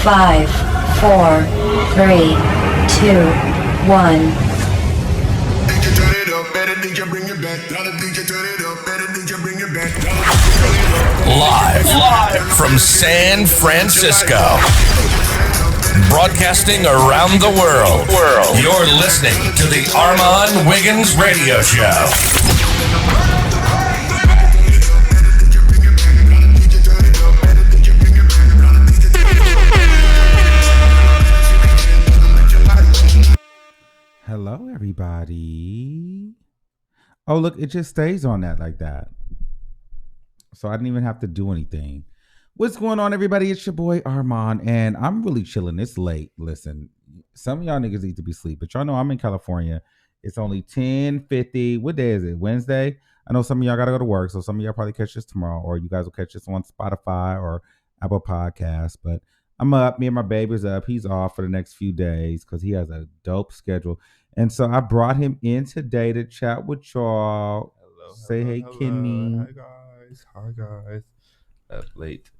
5, 4, 3, 2, 1. Live from San Francisco, broadcasting around the world. You're listening to the Armon Wiggins Radio Show. Hello, everybody. Oh, look, it just stays on that like that. So I didn't even have to do anything. What's going on, everybody? It's your boy Armon, and I'm really chilling. It's late. Listen, some of y'all niggas need to be asleep, but y'all know I'm in California. It's only 10:50. What day is it? Wednesday? I know some of y'all got to go to work, so some of y'all probably catch this tomorrow, or you guys will catch this on Spotify or Apple Podcasts. But I'm up. Me and my baby's up. He's off for the next few days because he has a dope schedule. And so I brought him in today to chat with y'all. Say hey, Kenny. Hi guys. Up late.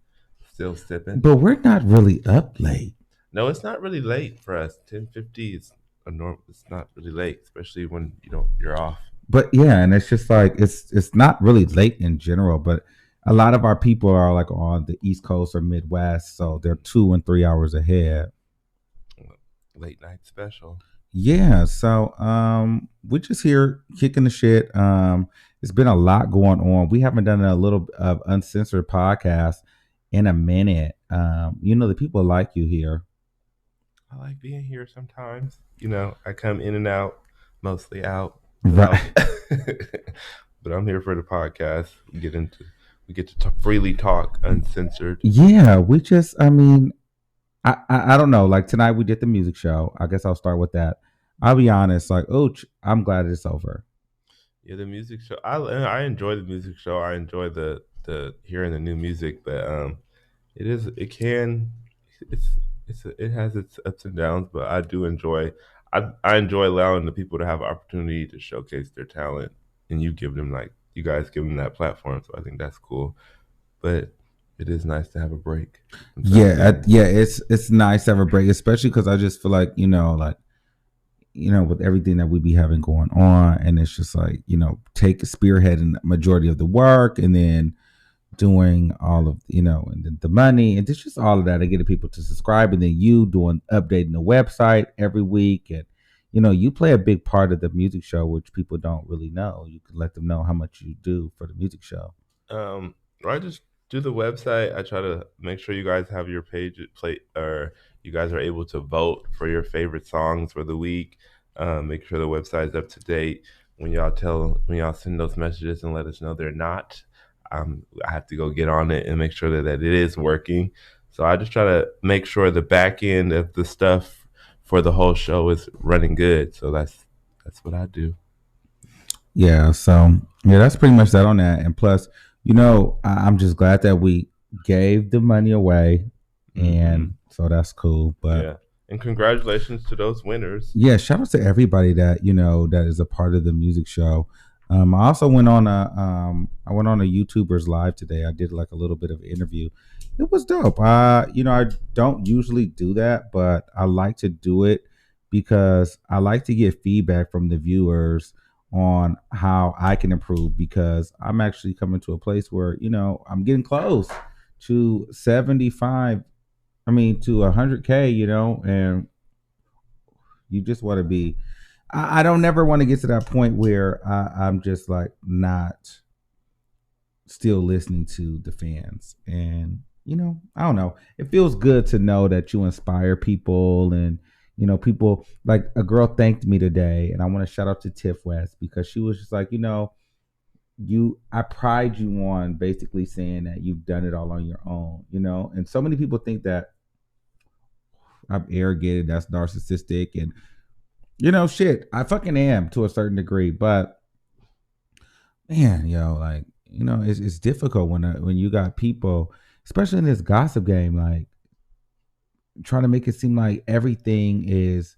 Still sipping. But we're not really up late. No, it's not really late for us. 10:50 is a norm. It's not really late, especially when you're off. But yeah, and it's just like it's not really late in general, but a lot of our people are like on the East Coast or Midwest, so they're 2 and 3 hours ahead. Late night special. Yeah, so we're just here kicking the shit. It's been a lot going on. We haven't done a little of Uncensored podcast in a minute. The people like you here. I like being here sometimes. I come in and out, mostly out. Right. But I'm here for the podcast. We get to freely talk uncensored. Yeah, I don't know. Like tonight we did the music show. I guess I'll start with that. I'll be honest. Like, I'm glad it's over. Yeah, the music show. I enjoy the music show. I enjoy the hearing the new music, but it has its ups and downs. But I do enjoy. I enjoy allowing the people to have opportunity to showcase their talent, and you guys give them that platform. So I think that's cool. But it is nice to have a break. It's nice to have a break, especially because I just feel like with everything that we be having going on, and it's just like take spearheading the majority of the work, and then doing all of and then the money, and it's just all of that to get the people to subscribe, and then you doing updating the website every week, and you play a big part of the music show, which people don't really know. You can let them know how much you do for the music show. I just do the website. I try to make sure you guys have your page or you guys are able to vote for your favorite songs for the week. Make sure the website's up to date. When y'all send those messages and let us know they're not, I have to go get on it and make sure that it is working. So I just try to make sure the back end of the stuff for the whole show is running good. So that's what I do. Yeah. So yeah, that's pretty much that on that. And plus, I'm just glad that we gave the money away, and so that's cool. But yeah, and congratulations to those winners. Yeah, shout out to everybody that that is a part of the music show. I also went on a YouTuber's live today. I did like a little bit of an interview. It was dope. I don't usually do that, but I like to do it because I like to get feedback from the viewers on how I can improve, because I'm actually coming to a place where I'm getting close to 75 to 100K, and you just want to be I don't never want to get to that point where I'm just like not still listening to the fans. And I don't know, it feels good to know that you inspire people, and people, like a girl thanked me today, and I want to shout out to Tiff West, because she was just like, I pride you on basically saying that you've done it all on your own, and so many people think that I'm arrogant, that's narcissistic, and shit, I fucking am to a certain degree, but man, it's difficult when you got people, especially in this gossip game, like trying to make it seem like everything is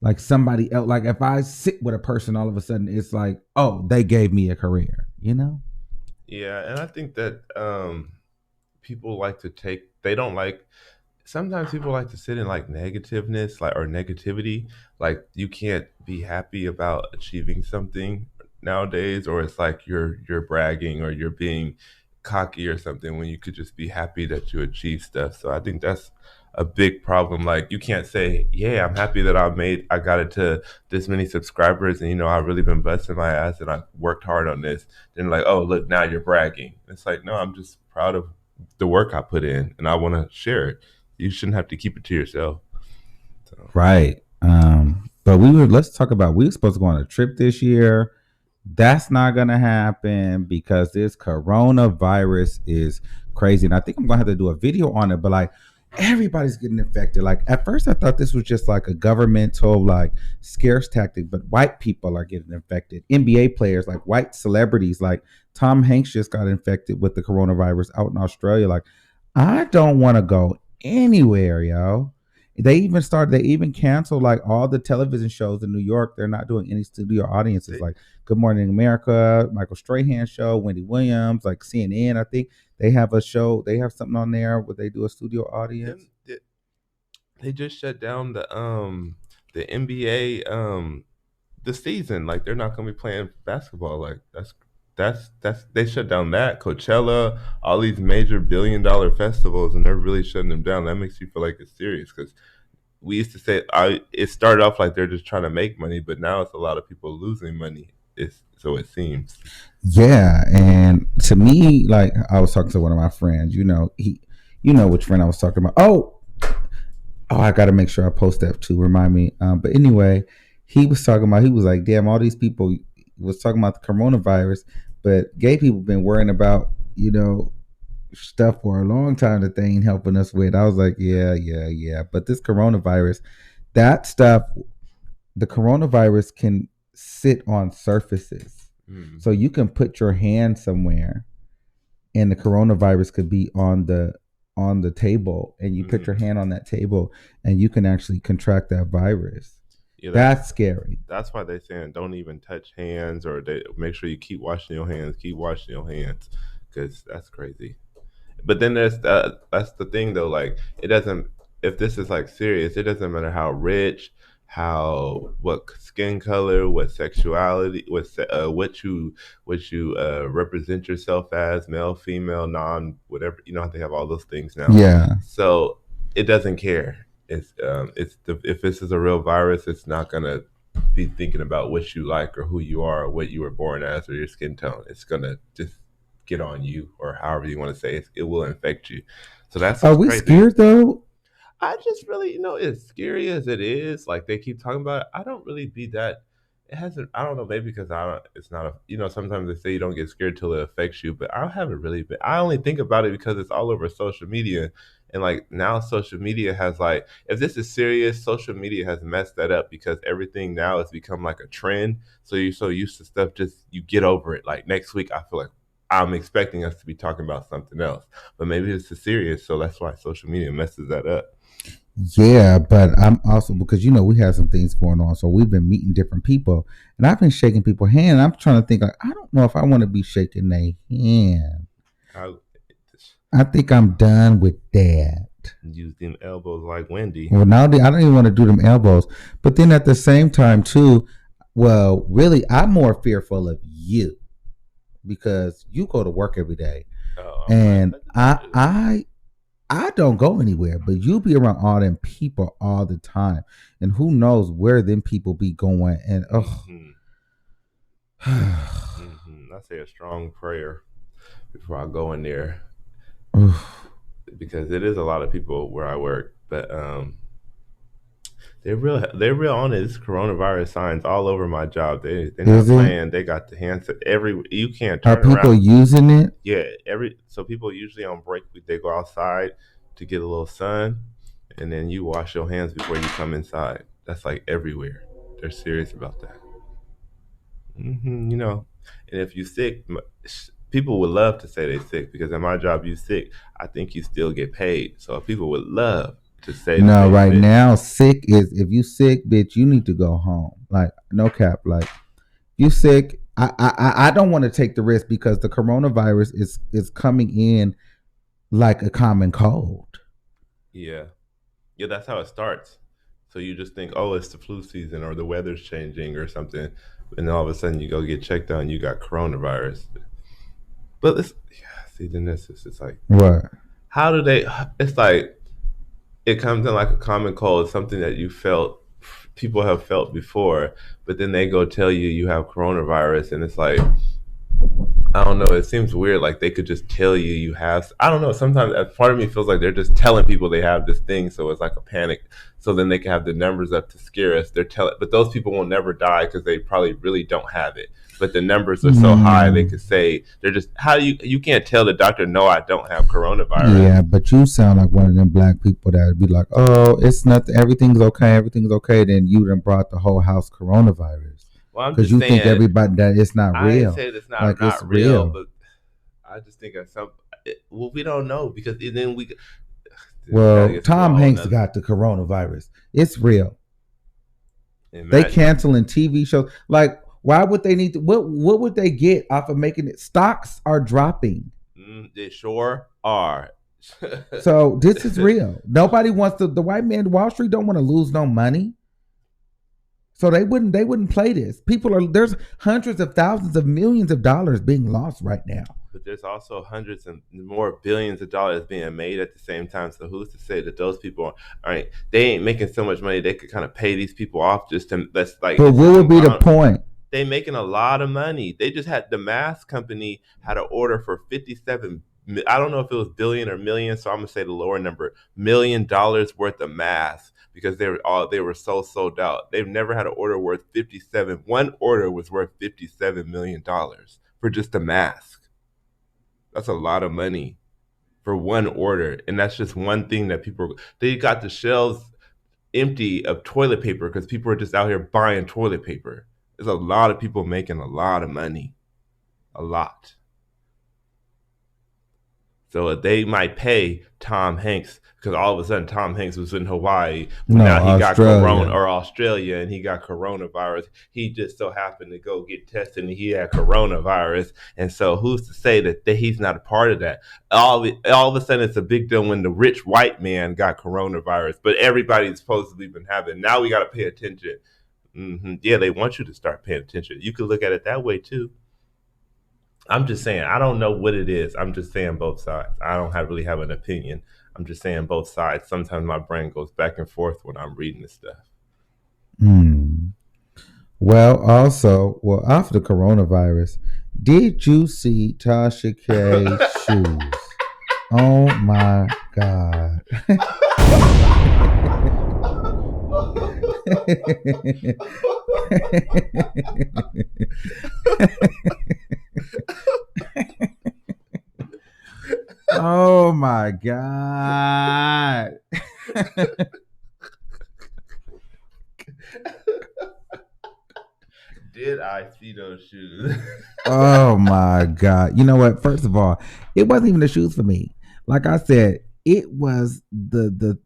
like somebody else. Like if I sit with a person, all of a sudden it's like, oh, they gave me a career, Yeah, and I think that people like to they don't like sometimes people like to sit in like negativeness, like or negativity. Like you can't be happy about achieving something nowadays, or it's like you're bragging or you're being cocky or something when you could just be happy that you achieve stuff. So I think that's a big problem. Like you can't say, "Yeah, I'm happy that I got it to this many subscribers, and I've really been busting my ass and I worked hard on this." Then like, "Oh, look, now you're bragging." It's like, no, I'm just proud of the work I put in, and I want to share it. You shouldn't have to keep it to yourself. So. Right. But let's talk about, we were supposed to go on a trip this year. That's not gonna happen because this coronavirus is crazy. And I think I'm gonna have to do a video on it, but like everybody's getting infected. Like at first I thought this was just like a governmental like scarce tactic, but white people are getting infected. NBA players, like white celebrities, like Tom Hanks just got infected with the coronavirus out in Australia. Like, I don't want to go anywhere, yo. They even canceled like all the television shows in New York. They're not doing any studio audiences, like Good Morning America, Michael Strahan show, Wendy Williams, like CNN. I think they have a show, they have something on there where they do a studio audience. They just shut down the NBA the season. Like they're not gonna be playing basketball. Like that's they shut down that Coachella, all these major billion-dollar festivals, and they're really shutting them down. That makes you feel like it's serious because we used to say it started off like they're just trying to make money, but now it's a lot of people losing money. So it seems. Yeah, and to me, like I was talking to one of my friends, which friend I was talking about. I got to make sure I post that too. Remind me. But anyway, he was like, damn, all these people was talking about the coronavirus, but gay people been worrying about, stuff for a long time that they ain't helping us with. I was like, yeah. But this coronavirus, that stuff, the coronavirus can sit on surfaces. So you can put your hand somewhere and the coronavirus could be on the table, and you put your hand on that table and you can actually contract that virus. Yeah, that's scary. That's why they're saying don't even touch hands, or they make sure you keep washing your hands, because that's crazy. But then that's the thing though, like it doesn't, if this is like serious, it doesn't matter how rich, what skin color, what sexuality, what you represent yourself as, male, female, non, whatever. They have all those things now. Yeah. So it doesn't care. If this is a real virus, it's not gonna be thinking about what you like or who you are or what you were born as or your skin tone. It's gonna just get on you, or however you want to say it. It will infect you. So that's. Are we scared though? I just really, as scary as it is, like they keep talking about it, I don't really be that. It hasn't. I don't know. Maybe because it's not a. Sometimes they say you don't get scared till it affects you, but I haven't really been. I only think about it because it's all over social media, and like now social media has like, if this is serious, social media has messed that up because everything now has become like a trend. So you're so used to stuff, just you get over it. Like next week, I feel like I'm expecting us to be talking about something else, but maybe it's serious, so that's why social media messes that up. Yeah, but I'm also, because we have some things going on, so we've been meeting different people, and I've been shaking people's hand. I'm trying to think, like, I don't know if I want to be shaking their hand. I think I'm done with that. Use them elbows like Wendy. Well, now I don't even want to do them elbows, but then at the same time too, well, really, I'm more fearful of you because you go to work every day, and I don't go anywhere, but you be around all them people all the time, and who knows where them people be going. And I say a strong prayer before I go in there, because it is a lot of people where I work, but they're real on it. It's coronavirus signs all over my job. They're not playing. They got the hands you can't turn around. Are people using it? Yeah, so people usually on break, they go outside to get a little sun, and then you wash your hands before you come inside. That's like everywhere. They're serious about that. And if you're sick, people would love to say they're sick, because in my job, you sick, I think you still get paid. So people would love to say. No, right now, sick is, if you sick, bitch, you need to go home. Like, no cap. Like, you sick. I don't want to take the risk because the coronavirus is coming in like a common cold. Yeah. Yeah, that's how it starts. So you just think, oh, it's the flu season or the weather's changing or something, and all of a sudden you go get checked out and you got coronavirus. But it's yeah, see, then this is it's like, What? how do they? It's like it comes in like a common cold, something that you felt, people have felt before, but then they go tell you you have coronavirus, and it's like I don't know. It seems weird. Like they could just tell you you have. I don't know. Sometimes a part of me feels like they're just telling people they have this thing, so it's like a panic. So then they can have the numbers up to scare us. They're telling, but those people will never die because they probably really don't have it. But the numbers are so high, they could say they're just. How do you can't tell the doctor no, I don't have coronavirus. Yeah, but you sound like one of them black people that would be like, "Oh, it's nothing. Everything's okay. Everything's okay." Then you done brought the whole house coronavirus. Well, I'm Because just you saying, think everybody that it's not I real. ain't say it's not Like, not it's real, real. but I just think at some. Well, we don't know because then we. Well, Tom Hanks got the coronavirus. It's real. Imagine. They canceling TV shows. Like, why would they need to? What would they get off of making it? Stocks are dropping. They sure are. So this is real. Nobody wants to. The white man, Wall Street, don't want to lose no money. So they wouldn't play this. There's hundreds of thousands of millions of dollars being lost right now. But there's also hundreds and more billions of dollars being made at the same time. So who's to say that those people aren't? They ain't making so much money they could kind of pay these people off just to. That's like. But what would be the point? They making a lot of money. They just had the mask company had an order for 57. I don't know if it was billion or million, so I'm gonna say the lower number, $1 million worth of masks because they were so sold out. They've never had an order worth 57. One order was worth $57 million for just a mask. That's a lot of money for one order, and that's just one thing that they got the shelves empty of toilet paper because people are just out here buying toilet paper. There's a lot of people making a lot of money, a lot. So they might pay Tom Hanks because all of a sudden Tom Hanks was in Hawaii. Now he got corona or Australia and he got coronavirus. He just so happened to go get tested and he had coronavirus. And so who's to say that he's not a part of that? All of a sudden it's a big deal when the rich white man got coronavirus, but everybody's supposedly been having. Now we got to pay attention. Yeah, they want you to start paying attention. You could look at it that way too. I'm just saying, I don't know what it is. I'm just saying both sides. I don't really have an opinion. I'm just saying both sides. Sometimes my brain goes back and forth when I'm reading this stuff. Well, after the coronavirus, did you see Tasha K's shoes? Oh my God. Oh my God. Did I see those shoes? Oh my God. You know what? First of all, it wasn't even the shoes for me. Like I said, it was the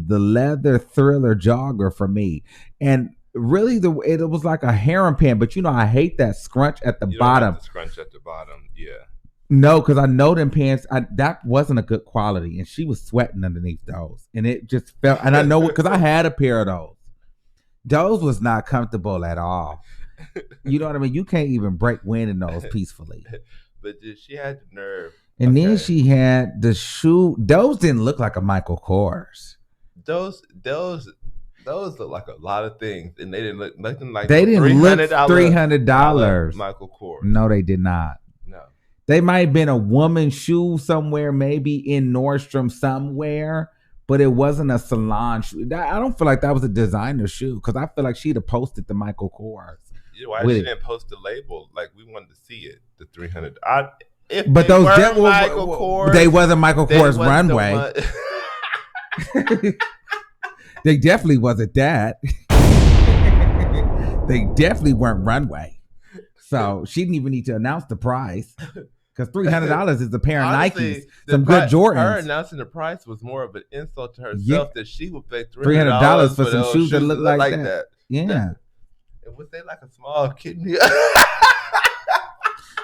leather Thriller jogger for me. And really it was like a harem pant, but I hate that scrunch at the bottom. The scrunch at the bottom, yeah. No, because I know them pants, that wasn't a good quality, and she was sweating underneath those, and it just felt, and I know because I had a pair of those. Those was not comfortable at all. You know what I mean? You can't even break wind in those peacefully. But she had the nerve. And then she had the shoe. Those didn't look like a Michael Kors. Those look like a lot of things, and they didn't look nothing like. They didn't look $300. Michael Kors. No, they did not. No. They might have been a woman's shoe somewhere, maybe in Nordstrom somewhere, but it wasn't a salon shoe. I don't feel like that was a designer shoe because I feel like she'd have posted the Michael Kors. Why she didn't post the label? Like we wanted to see it, the 300. But those Michael Kors, they wasn't Michael Kors runway. They definitely wasn't that. They definitely weren't runway. So she didn't even need to announce the price because $300 is a pair of Nikes, some good Jordans. Her announcing the price was more of an insult to herself that she would pay $300 for some shoes that look like that. Yeah. Was they like a small kidney?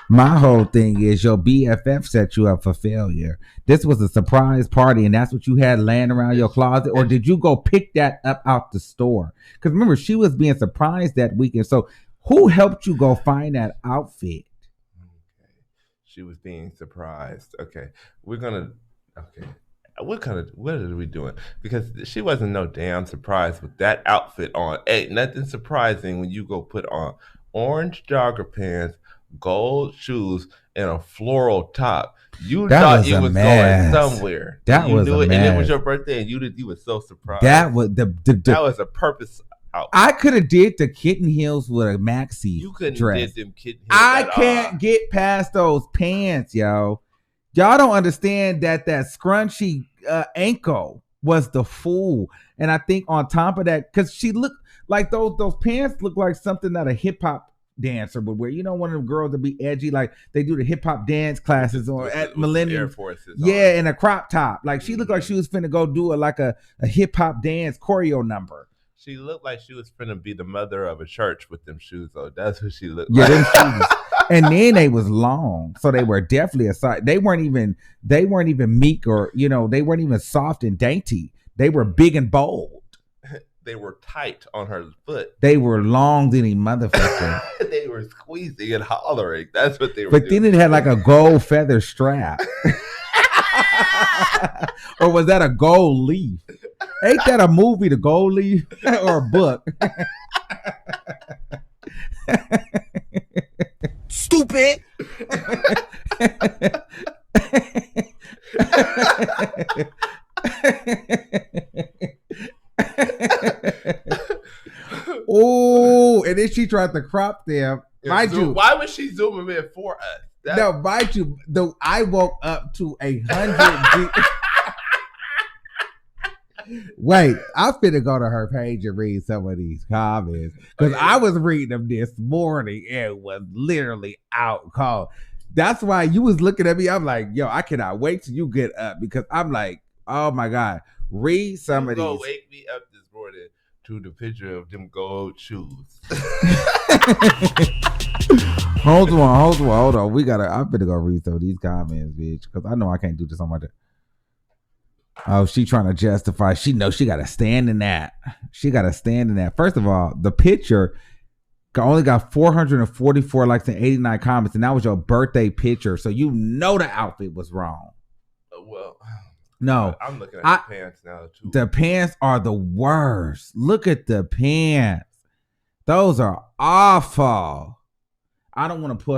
My whole thing is your BFF set you up for failure. This was a surprise party, and that's what you had laying around your closet, or did you go pick that up out the store? Because remember, she was being surprised that weekend. So, who helped you go find that outfit? Okay. She was being surprised. Okay, we're gonna. Okay, what are we doing? Because she wasn't no damn surprise with that outfit on. Ain't nothing surprising when you go put on orange jogger pants, gold shoes, and a floral top. You That thought was you a was mess. going somewhere. That And you was knew a it, and it was mess. your birthday, and you were so surprised. That was that was a purpose outfit. I could have did the kitten heels with a maxi You couldn't dress. did them kitten heels I at can't all. get past those pants, yo. Y'all don't understand that scrunchy ankle was the fool. And I think on top of that, because she looked like those pants look like something that a hip hop dancer would wear. You know, one of them girls that be edgy, like they do the hip hop dance classes on at Millennium. Air Forces Yeah, on. in a crop top. Like she looked like she was finna go do a hip hop dance choreo number. She looked like she was finna be the mother of a church with them shoes, though. That's what she looked Yeah, like. them shoes. And then they was long, so they were definitely a size. They weren't even meek, or they weren't even soft and dainty. They were big and bold. They were tight on her foot. They were long than a motherfucker. They were squeezing and hollering. That's what they were But doing. then it had like a gold feather strap. Or was that a gold leaf? Ain't that a movie, The Gold Leaf, or a book? Stupid. Oh, and then she tried to crop them. Mind you, why was she zooming in for us? no, mind you, though I woke up to 100. Wait, I'm finna go to her page and read some of these comments, because I was reading them this morning and it was literally out cold. That's why you was looking at me. I'm like, yo, I cannot wait till you get up, because I'm like, oh my God, read some of these. Wake me up this morning to the picture of them gold shoes. Hold on. I'm finna go read some of these comments, bitch, because I know I can't do this on my day. Oh, she trying to justify. She knows she got to stand in that. First of all, the picture only got 444 likes and 89 comments, and that was your birthday picture. So you know the outfit was wrong. Well, no, I'm looking at the pants now too. The pants are the worst. Look at the pants. Those are awful. I don't want to put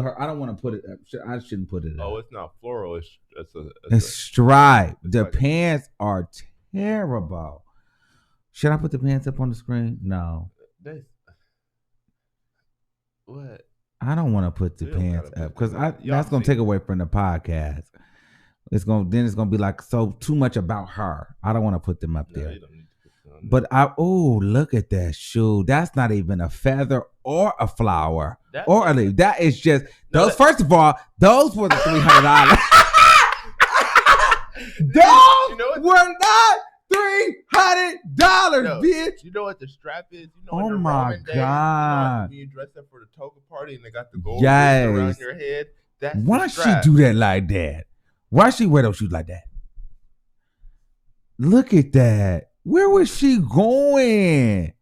it up. I shouldn't put it up. Oh, it's not floral. It's striped. The pants are terrible. Should I put the pants up on the screen? No. What? I don't want to put the pants up, because that's gonna take away from the podcast. It's gonna be like too much about her. I don't want to put them up there. You don't need to put them on there. But look at that shoe. That's not even a feather or a flower or a leaf. That is just those. First of all, those were the $300. Those were not $300, bitch. You know what the strap is? You know, oh in the my Roman days, God! when you dress up for the toga party and they got the gold around your head. That's why she do that like that? Why she wear those shoes like that? Look at that. Where was she going?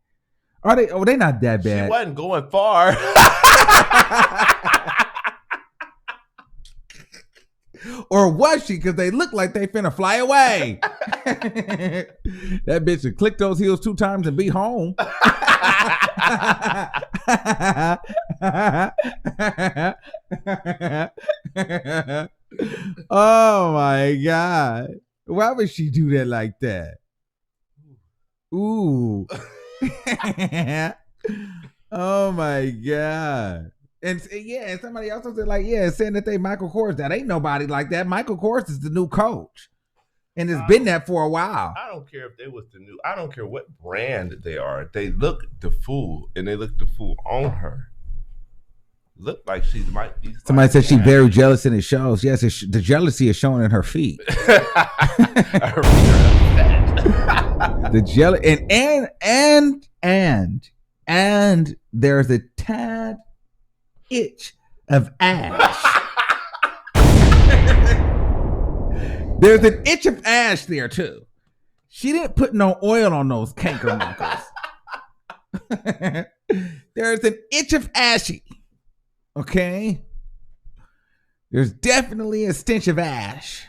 Are they? Oh, they not that bad. She wasn't going far. Or was she? Because they look like they finna fly away. That bitch would click those heels 2 times and be home. Oh my God. Why would she do that like that? Ooh. Oh my God. And somebody else said saying that they Michael Kors. That ain't nobody like that. Michael Kors is the new coach. And it's been that for a while. I don't care if they was the new. I don't care what brand they are. They look the fool, and they look the fool on her. Look like she might be. Somebody said she's very jealous, and it shows. Yes, the jealousy is shown in her feet. The jealous and there's a tad itch of ash There's an inch of ash there too. She didn't put no oil on those canker knuckles. There's an inch of ashy. Okay? There's definitely a stench of ash.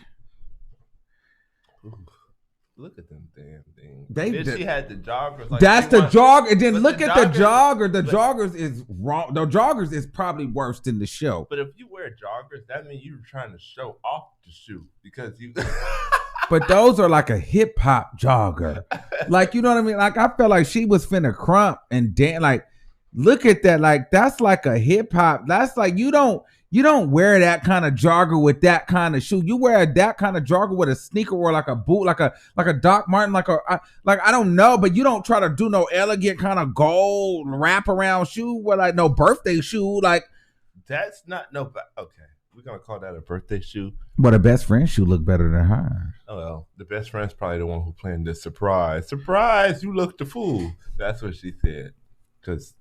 Look at them damn things. She had the joggers. Like, that's the jogger. And then look at the jogger. The but, joggers is wrong. The joggers is probably worse than the show. But if you wear joggers, that means you're trying to show off the shoe because you. But those are like a hip hop jogger. Like, you know what I mean? Like, I felt like she was finna crump and dance. Like, look at that. Like, that's like a hip hop. That's like, you don't wear that kind of jogger with that kind of shoe. You wear that kind of jogger with a sneaker or like a boot, like a Doc Martin, I don't know, but you don't try to do no elegant kind of gold wraparound shoe with like no birthday shoe. Like, that's not no. Okay, we're gonna call that a birthday shoe. But a best friend shoe look better than hers. Oh well, the best friend's probably the one who planned this surprise. Surprise! You look the fool. That's what she said. Because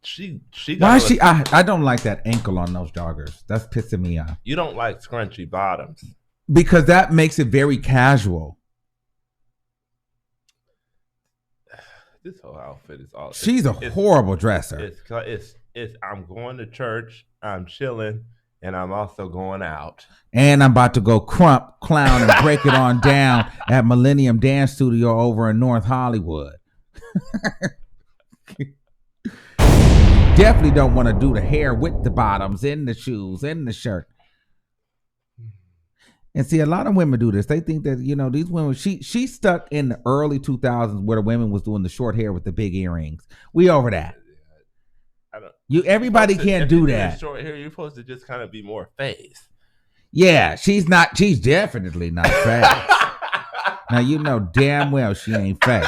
she. Why she? I don't like that ankle on those joggers. That's pissing me off. You don't like scrunchy bottoms because that makes it very casual. This whole outfit is all. She's a horrible dresser. It's. I'm going to church. I'm chilling. And I'm also going out. And I'm about to go crump, clown, and break it on down at Millennium Dance Studio over in North Hollywood. Definitely don't want to do the hair with the bottoms and the shoes and the shirt. And see, a lot of women do this. They think that, you know, these women, she stuck in the early 2000s where the women was doing the short hair with the big earrings. We over that. Everybody can't do that. Short hair, you're supposed to just kind of be more phased. Yeah, she's definitely not phased. Now you know damn well she ain't phased.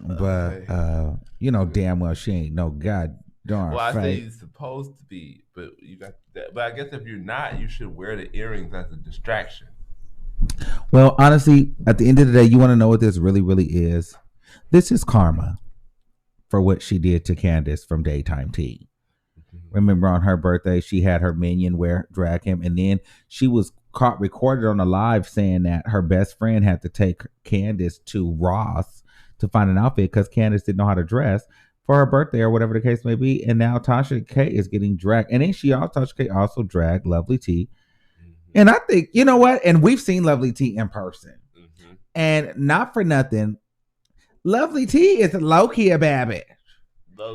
But you know damn well she ain't no god darn. Well, I say you're supposed to be, but you got that. But I guess if you're not, you should wear the earrings as a distraction. Well, honestly, at the end of the day, you want to know what this really, really is? This is karma for what she did to Candace from Daytime Tea. Mm-hmm. Remember on her birthday, she had her minion drag him, and then she was caught recorded on a live saying that her best friend had to take Candace to Ross to find an outfit because Candace didn't know how to dress for her birthday or whatever the case may be. And now Tasha K is getting dragged. And then Tasha K also dragged Lovely T. And I think, you know what? And we've seen Lovely T in person. Mm-hmm. And not for nothing, Lovely T is low-key a bad bitch.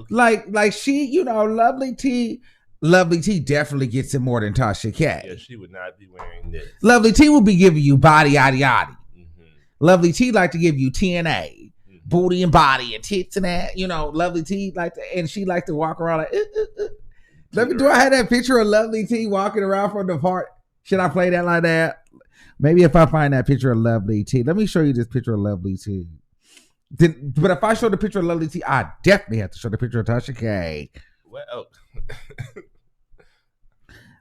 Like she, you know, Lovely T definitely gets it more than Tasha K. Yeah, she would not be wearing this. Lovely T will be giving you body, yaddy, yaddy. Mm-hmm. Lovely T like to give you TNA, mm-hmm. booty and body and tits and that. You know, Lovely T and she like to walk around like, do I have that picture of Lovely T walking around from the park? Should I play that like that? Maybe if I find that picture of Lovely T. Let me show you this picture of Lovely T. But if I show the picture of Lovely T, I definitely have to show the picture of Tasha K. Well,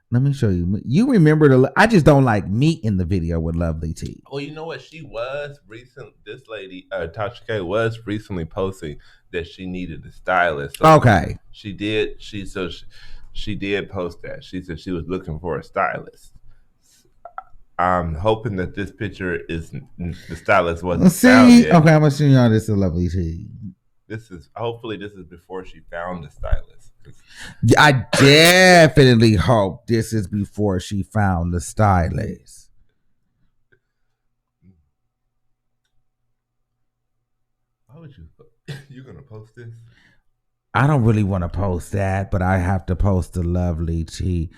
let me show you. You remember I just don't like me in the video with Lovely T. Well, you know what? She was recent. This lady, Tasha K, was recently posting that she needed a stylist. So okay. She did post that. She said she was looking for a stylist. I'm hoping that this picture is the stylist wasn't found yet. Okay, I'm gonna show y'all this is Lovely T. Hopefully this is before she found the stylist. I definitely hope this is before she found the stylist. Why would you gonna post this? I don't really want to post that, but I have to post the Lovely T.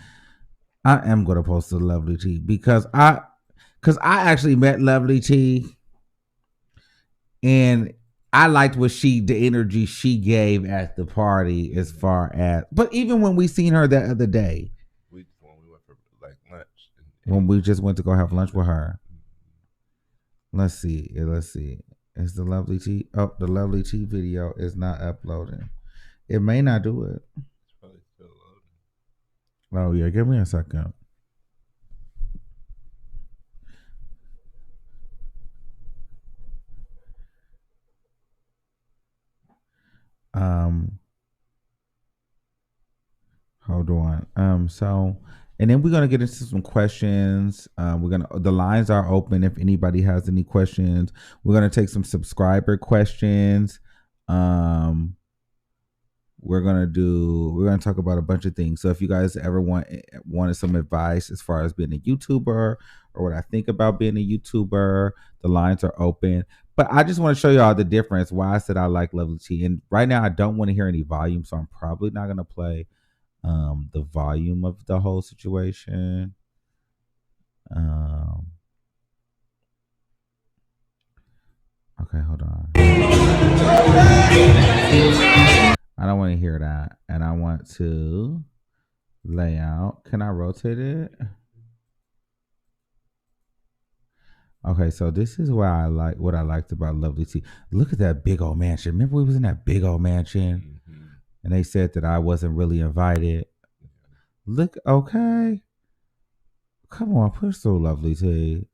I am going to post the Lovely T because I actually met Lovely T and I liked the energy she gave at the party as far as, but even when we seen her that other day, when we went for like lunch, when we just went to go have lunch with her. Let's see. Is the Lovely T? Oh, the Lovely T video is not uploading. It may not do it. It's probably still loading. Oh yeah, give me a second. Hold on. So, and then we're gonna get into some questions. The lines are open if anybody has any questions. We're gonna take some subscriber questions. Um, we're gonna talk about a bunch of things. So if you guys ever wanted some advice as far as being a YouTuber or what I think about being a YouTuber, the lines are open. But I just want to show y'all the difference. Why I said I like Lovely T. And right now I don't want to hear any volume, so I'm probably not gonna play the volume of the whole situation. Okay, hold on. I don't want to hear that, and I want to lay out. Can I rotate it? Okay, so this is what I liked about Lovely T. Look at that big old mansion. Remember we was in that big old mansion, and they said that I wasn't really invited. Look, okay. Come on, push through, Lovely T.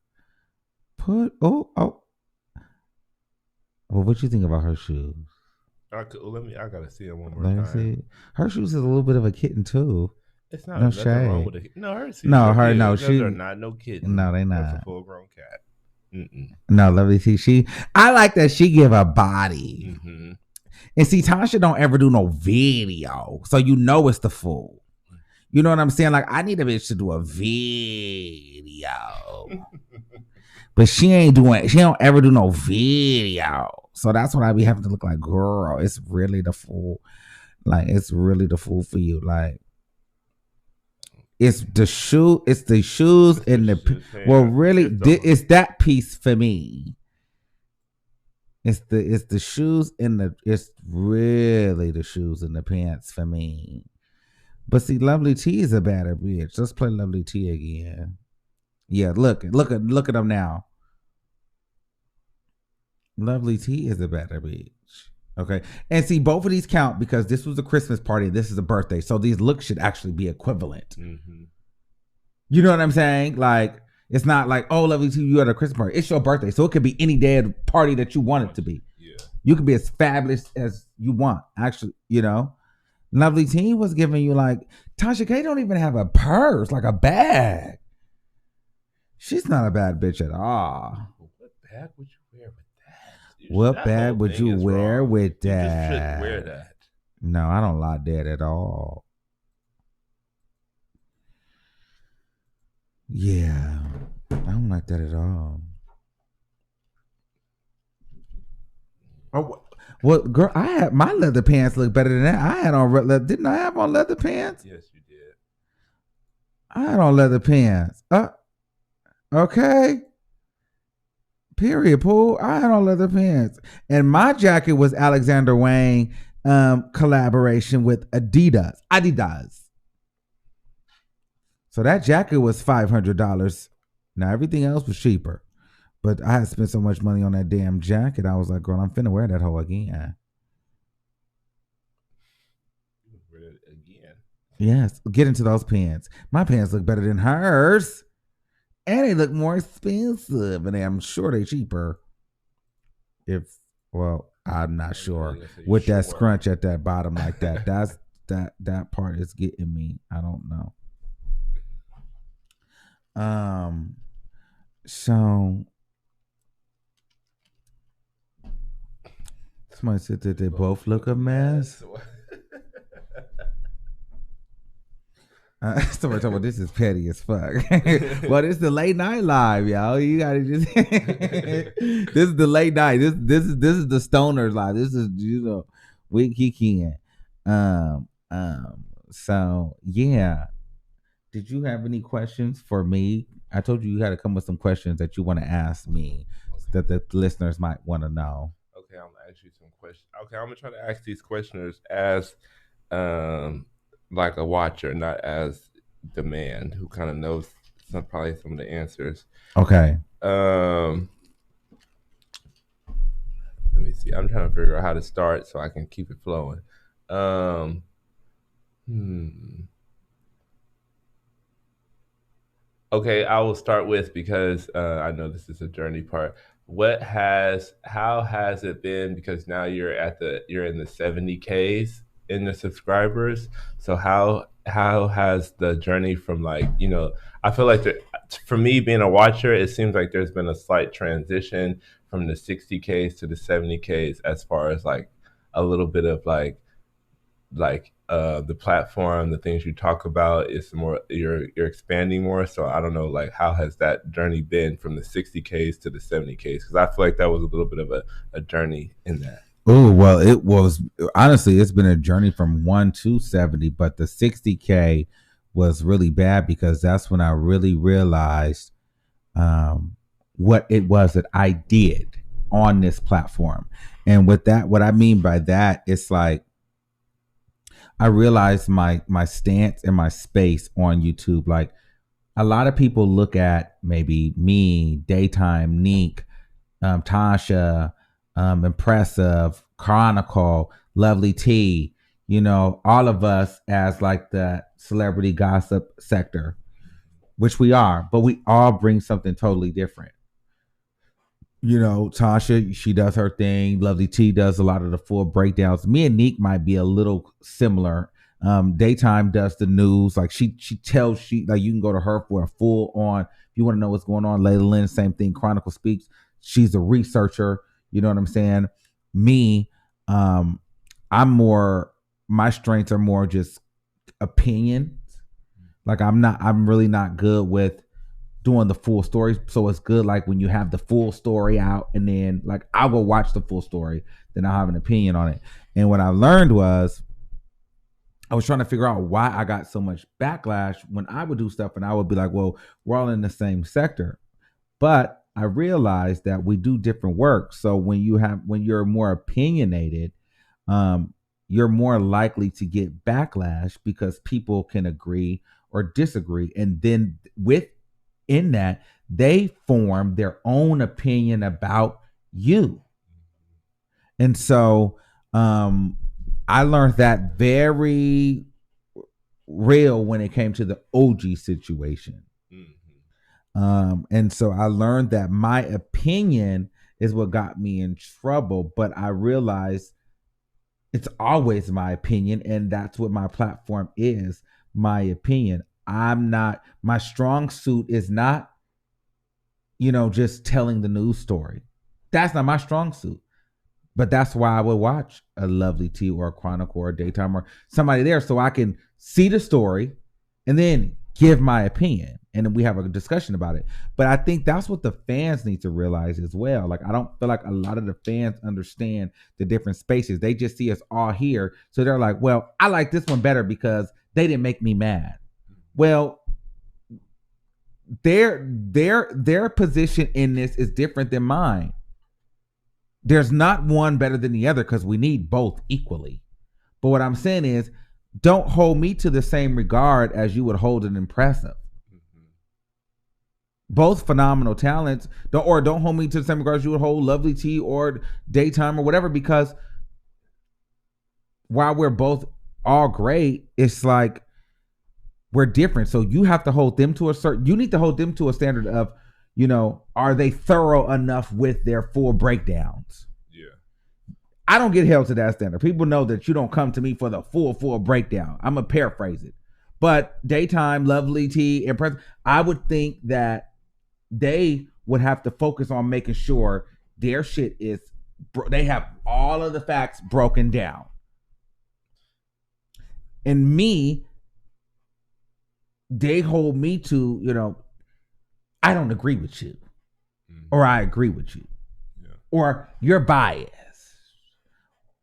Oh. Well, what you think about her shoes? I gotta see it one more Let me time. see. Her shoes is a little bit of a kitten too. It's not No nothing shade. wrong with it. No, her shoes. No, are her cute. no. Those She are not no kitten. No, they That's a not. full grown cat. No, Lovely T. I like that she give a body. Mm-hmm. And see, Tasha don't ever do no video, so you know it's the fool. You know what I'm saying? Like I need a bitch to do a video, but she don't ever do no video. So that's what I be having to look like. Girl, it's really the fool. Like it's really the fool for you. Like it's the shoes and the well, really, it's that piece for me. It's the shoes and it's really the shoes and the pants for me. But see, Lovely T is a better bitch. Let's play Lovely T again. Yeah, look at them now. Lovely T is a better bitch. Okay. And see, both of these count because this was a Christmas party. This is a birthday. So these looks should actually be equivalent. Mm-hmm. You know what I'm saying? Like, it's not like, oh, Lovely T, you at a Christmas party. It's your birthday. So it could be any day party that you want it to be. Yeah. You could be as fabulous as you want. Actually, you know. Lovely T was giving you like, Tasha K don't even have a purse, like a bag. She's not a bad bitch at all. What bag would you wear with that? What bag would you wear with that? You just shouldn't wear that. No, I don't like that at all. Yeah, I don't like that at all. Oh, well, girl, I had my leather pants look better than that. I had on didn't I have on leather pants? Yes, you did. I had on leather pants. Okay. Period, Pooh. I had on leather pants. And my jacket was Alexander Wang collaboration with Adidas. So that jacket was $500. Now everything else was cheaper. But I had spent so much money on that damn jacket. I was like, girl, I'm finna wear that hoe again. Wear it again. Yes. Get into those pants. My pants look better than hers. And they look more expensive. And I'm sure they're cheaper. I'm not sure. With that scrunch at that bottom like that. That part is getting me. I don't know. So somebody said that they both look a mess. Somebody talking about this is petty as fuck. Well, it's the late night live, y'all. You gotta just this is the late night. This is the stoners live. This is we can. So yeah. Did you have any questions for me? I told you had to come with some questions that you want to ask me that the listeners might want to know. Okay, I'm gonna ask you some questions. Okay, I'm gonna try to ask these questioners as like a watcher, not as the man who kind of knows probably some of the answers. Okay. Let me see. I'm trying to figure out how to start so I can keep it flowing. Okay, I will start with, because I know this is a journey part. How has it been? Because now you're in the 70Ks in the subscribers. So how has the journey from like, I feel like for me being a watcher, it seems like there's been a slight transition from the 60Ks to the 70Ks as far as like a little bit of the platform, the things you talk about is more, you're expanding more. So I don't know, like, how has that journey been from the 60Ks to the 70Ks? Because I feel like that was a little bit of a journey in that. Oh, well, it was honestly, it's been a journey from 1 to 70, but the 60K was really bad because that's when I really realized what it was that I did on this platform. And with that, what I mean by that, it's like I realized my stance and my space on YouTube. Like a lot of people look at maybe me, Daytime, Neek, Tasha, Impressive, Chronicle, Lovely T, all of us as like the celebrity gossip sector, which we are, but we all bring something totally different. Tasha, she does her thing. Lovely T does a lot of the full breakdowns. Me and Neek might be a little similar. Daytime does the news. Like she tells like you can go to her for a full on. If you want to know what's going on, Layla Lynn, same thing. Chronicle speaks. She's a researcher. You know what I'm saying? Me, I'm more. My strengths are more just opinions. Like I'm really not good with doing the full story. So it's good like when you have the full story out and then like I'll go watch the full story, then I'll have an opinion on it. And what I learned was I was trying to figure out why I got so much backlash when I would do stuff and I would be like, well, we're all in the same sector. But I realized that we do different work. So when you're more opinionated, you're more likely to get backlash because people can agree or disagree. And then in that, they form their own opinion about you. And so I learned that very real when it came to the OG situation. And so I learned that my opinion is what got me in trouble, but I realized it's always my opinion, and that's what my platform is, my opinion. My strong suit is not, just telling the news story. That's not my strong suit. But that's why I would watch a Lovely T or a Chronicle or a Daytime or somebody there so I can see the story and then give my opinion. And then we have a discussion about it. But I think that's what the fans need to realize as well. Like, I don't feel like a lot of the fans understand the different spaces. They just see us all here. So they're like, well, I like this one better because they didn't make me mad. Well, their position in this is different than mine. There's not one better than the other because we need both equally. But what I'm saying is, don't hold me to the same regard as you would hold an Impressive. Both phenomenal talents. Don't hold me to the same regard as you would hold Lovely T or Daytime or whatever, because while we're both all great, it's like we're different. So you have to hold them to you need to hold them to a standard of, are they thorough enough with their full breakdowns? Yeah. I don't get held to that standard. People know that you don't come to me for the full breakdown. I'm going to paraphrase it. But Daytime, Lovely T, Impressive, I would think that they would have to focus on making sure their shit is, they have all of the facts broken down. And me, they hold me to, I don't agree with you, or I agree with you, or you're biased,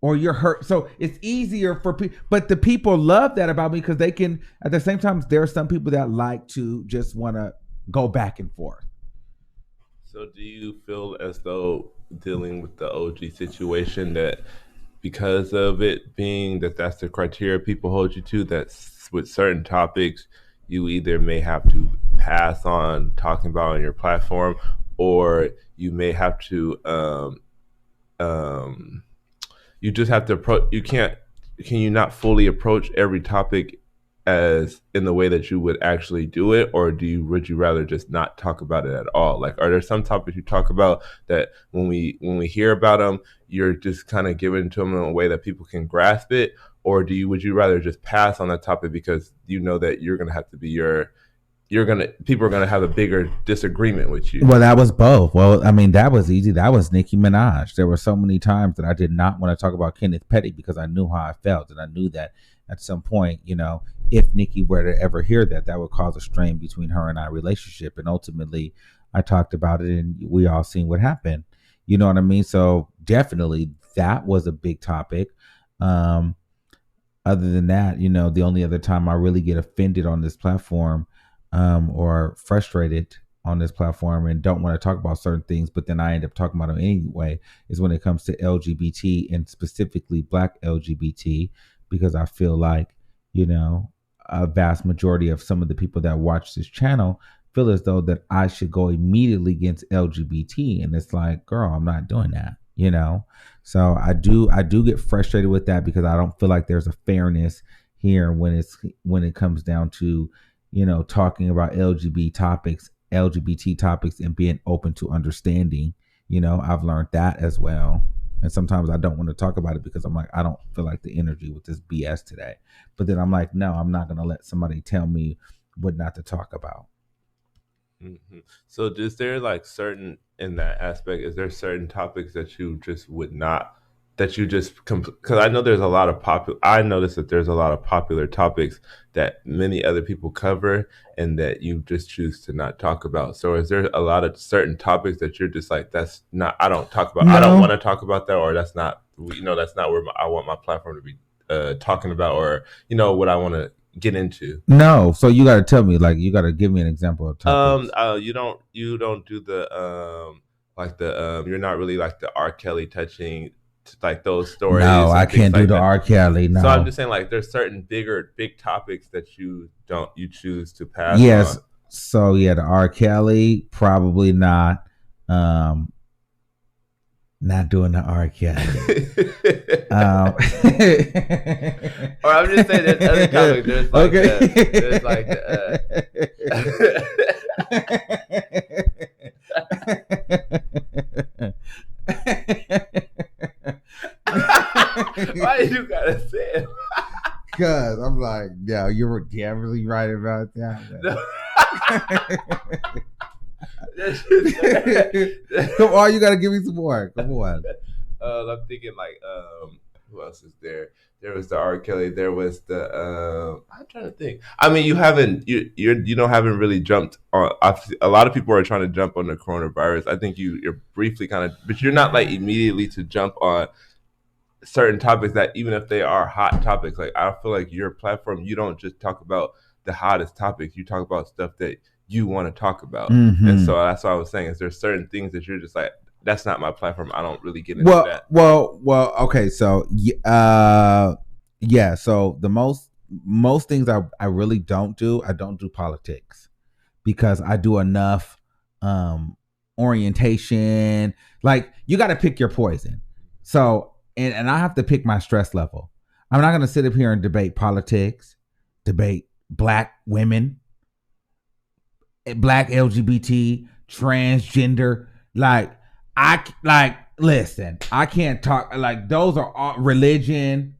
or you're hurt. So it's easier for people, but the people love that about me because they can, at the same time, there are some people that like to just want to go back and forth. So do you feel as though dealing with the OG situation, that because of it being that's the criteria people hold you to, that with certain topics, you either may have to pass on talking about on your platform, or you may have to, you just have to approach, can you not fully approach every topic as in the way that you would actually do it, or would you rather just not talk about it at all? Like, are there some topics you talk about that when we hear about them, you're just kind of giving to them in a way that people can grasp it, or would you rather just pass on that topic because you know that you're gonna have to be people are gonna have a bigger disagreement with you? Well, that was both. Well, I mean, that was easy. That was Nicki Minaj. There were so many times that I did not want to talk about Kenneth Petty because I knew how I felt, and I knew that at some point, if Nicki were to ever hear that, that would cause a strain between her and I relationship. And ultimately, I talked about it, and we all seen what happened. You know what I mean? So definitely, that was a big topic. Other than that, the only other time I really get offended on this platform, or frustrated on this platform and don't want to talk about certain things, but then I end up talking about them anyway, is when it comes to LGBT and specifically Black LGBT, because I feel like, a vast majority of some of the people that watch this channel feel as though that I should go immediately against LGBT. And it's like, girl, I'm not doing that, So I do get frustrated with that because I don't feel like there's a fairness here when it comes down to, talking about LGBT topics and being open to understanding. I've learned that as well. And sometimes I don't want to talk about it because I'm like, I don't feel like the energy with this BS today. But then I'm like, no, I'm not going to let somebody tell me what not to talk about. Mm-hmm. So is there like certain, in that aspect, is there certain topics that you just would not, that you just, because I know there's a lot of I noticed that there's a lot of popular topics that many other people cover and that you just choose to not talk about. So is there a lot of certain topics that you're just like, that's not, I don't talk about, No. I don't want to talk about that, or that's not, that's not where I want my platform to be talking about, or, what I want to get into? No. So you got to tell me, like, you got to give me an example of topics. You don't do the, like the, you're not really like the R. Kelly touching, like those stories. No, I can't do the R. Kelly. No. So I'm just saying, like, there's certain big topics that you choose to pass. Yes. On. So yeah, the R. Kelly, probably not. Not doing the R. Kelly. Or I'm just saying, there's other topics. There's like, okay. There's like, why you gotta say it? Because I'm like, yeah, you're definitely right about that. Come on, you gotta give me some more. Come on. I'm thinking like, who else is there? There was the R. Kelly. There was the. I'm trying to think. I mean, you haven't really jumped on. A lot of people are trying to jump on the coronavirus. I think you're briefly kind of, but you're not like immediately to jump on certain topics that, even if they are hot topics. Like, I feel like your platform, you don't just talk about the hottest topics. You talk about stuff that you want to talk about. Mm-hmm. And so that's what I was saying, is there certain things that you're just like, that's not my platform, I don't really get into that. Well, okay. So, yeah. So the most things I really don't do politics, because I do enough orientation. Like, you got to pick your poison. So, and I have to pick my stress level. I'm not going to sit up here and debate politics, debate Black women, Black LGBT, transgender. Listen, I can't talk, like, those are all religion.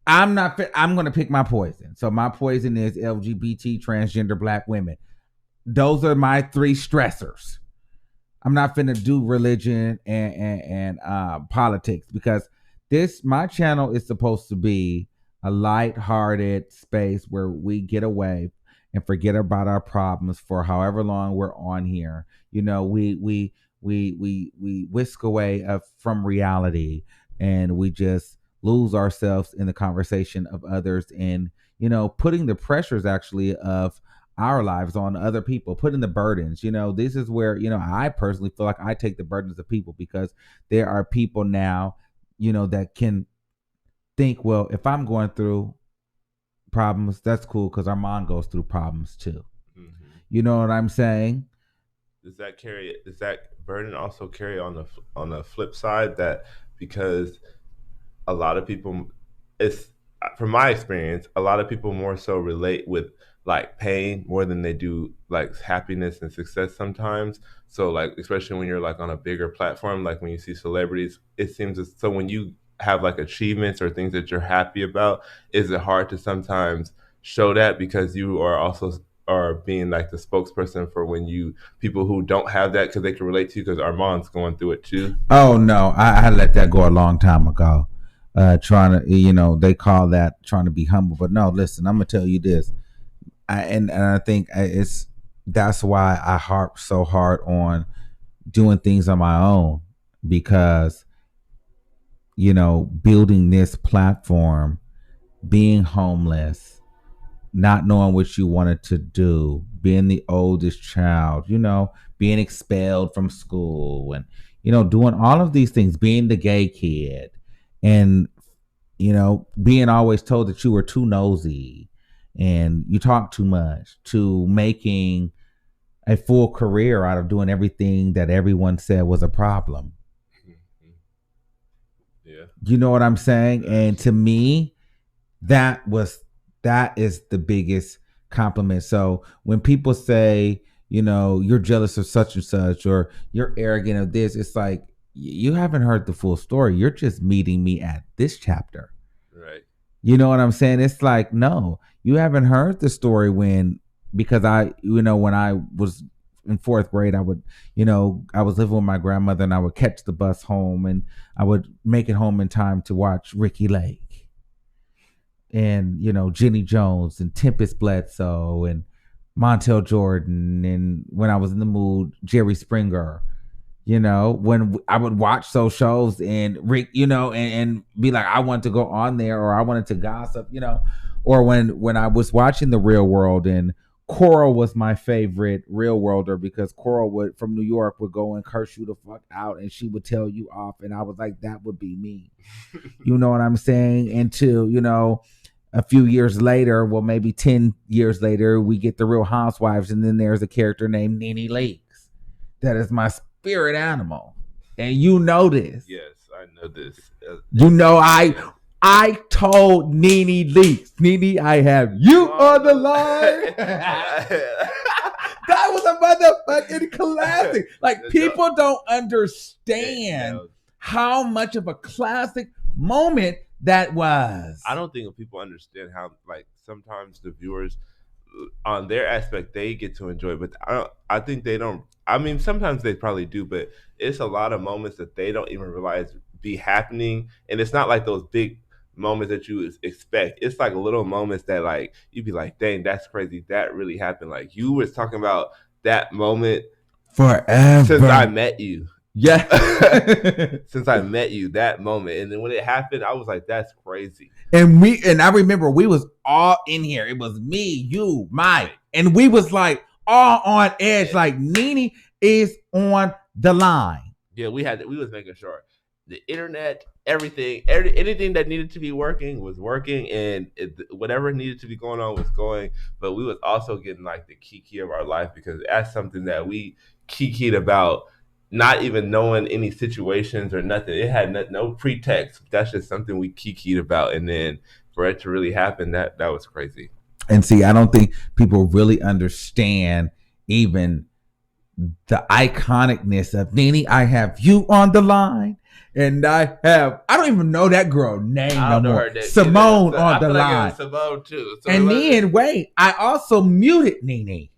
I'm going to pick my poison. So my poison is LGBT, transgender, Black women. Those are my three stressors. I'm not finna do religion and politics, because my channel is supposed to be a lighthearted space where we get away and forget about our problems for however long we're on here. We whisk away from reality, and we just lose ourselves in the conversation of others, and putting the pressures actually of our lives on other people, putting the burdens. This is where I personally feel like I take the burdens of people, because there are people now that can think, well, if I'm going through problems, that's cool, because Armon goes through problems too. Mm-hmm. You know what I'm saying? Does that burden also carry on the flip side, that because a lot of people, from my experience, a lot of people more so relate with like pain more than they do like happiness and success sometimes. So like especially when you're like on a bigger platform, like when you see celebrities, it seems as so when you have like achievements or things that you're happy about, is it hard to sometimes show that because you are also are being like the spokesperson for when you people who don't have that because they can relate to you because Armand's going through it too. Oh no, I let that go a long time ago. Trying to, they call that trying to be humble, but no. Listen, I'm gonna tell you this, and I think it's that's why I harp so hard on doing things on my own because building this platform, being homeless, not knowing what you wanted to do, being the oldest child, being expelled from school and, doing all of these things, being the gay kid and, being always told that you were too nosy and you talk too much, to making a full career out of doing everything that everyone said was a problem. Yeah. You know what I'm saying? And to me, that is the biggest compliment. So when people say, you're jealous of such and such, or you're arrogant of this, it's like, you haven't heard the full story. You're just meeting me at this chapter. Right. You know what I'm saying? It's like, no, you haven't heard the story because when I was in fourth grade, I would, I was living with my grandmother and I would catch the bus home and I would make it home in time to watch Ricky Lake and, Jenny Jones and Tempest Bledsoe and Montel Jordan. And when I was in the mood, Jerry Springer, when I would watch those shows and Rick, and be like, I want to go on there or I wanted to gossip, or when I was watching The Real World and Coral was my favorite Real Worlder because Coral from New York would go and curse you the fuck out and she would tell you off. And I was like, that would be me. You know what I'm saying? Until, a few years later, well, maybe 10 years later, we get The Real Housewives. And then there's a character named Nene Leakes. That is my spirit animal. And you know this. Yes, I know this. I told Nene Leakes, Nene, I have you on the line. That was a motherfucking classic. Like, people don't understand how much of a classic moment that was. I don't think people understand how, like, sometimes the viewers on their aspect, they get to enjoy, but I think they don't. I mean, sometimes they probably do, but it's a lot of moments that they don't even realize be happening. And it's not like those big moments that you expect. It's like little moments that like you'd be like, dang, that's crazy, that really happened. Like you was talking about that moment forever since I met you. Yeah. Since I met you, that moment. And then when it happened, I was like, that's crazy. And I remember we was all in here. It was me, you, Mike, and we was like all on edge. Like Nene is on the line. Yeah, we was making sure the internet, everything, anything that needed to be working was working, and whatever needed to be going on was going. But we was also getting like the kiki of our life because that's something that we kikied about, not even knowing any situations or nothing. It had no pretext. That's just something we kikied about, and then for it to really happen, that was crazy. And see, I don't think people really understand even the iconicness of Nene. I have you on the line. And I don't even know that girl name no more. Simone on the line. Simone too. So and then wait, I also muted Nene.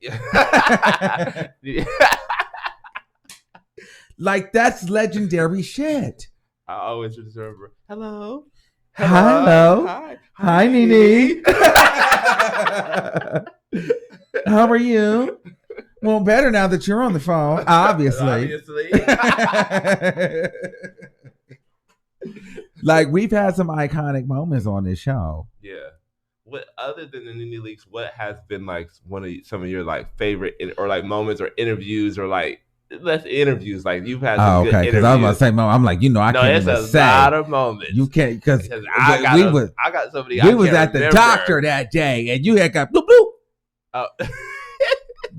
Like that's legendary shit. I always just remember. Hello. Hi, Nene. How are you? Well, better now that you're on the phone, obviously. Like we've had some iconic moments on this show. Yeah. What other than the Nene Leakes, what has been like some of your like favorite or like moments or interviews or like less interviews? Like you've had some good interviews. Because I was about to say, I'm like, I can't even say. It's a lot of moments. You can't because I got somebody. We was at the doctor that day, and you had got bloop bloop. Oh.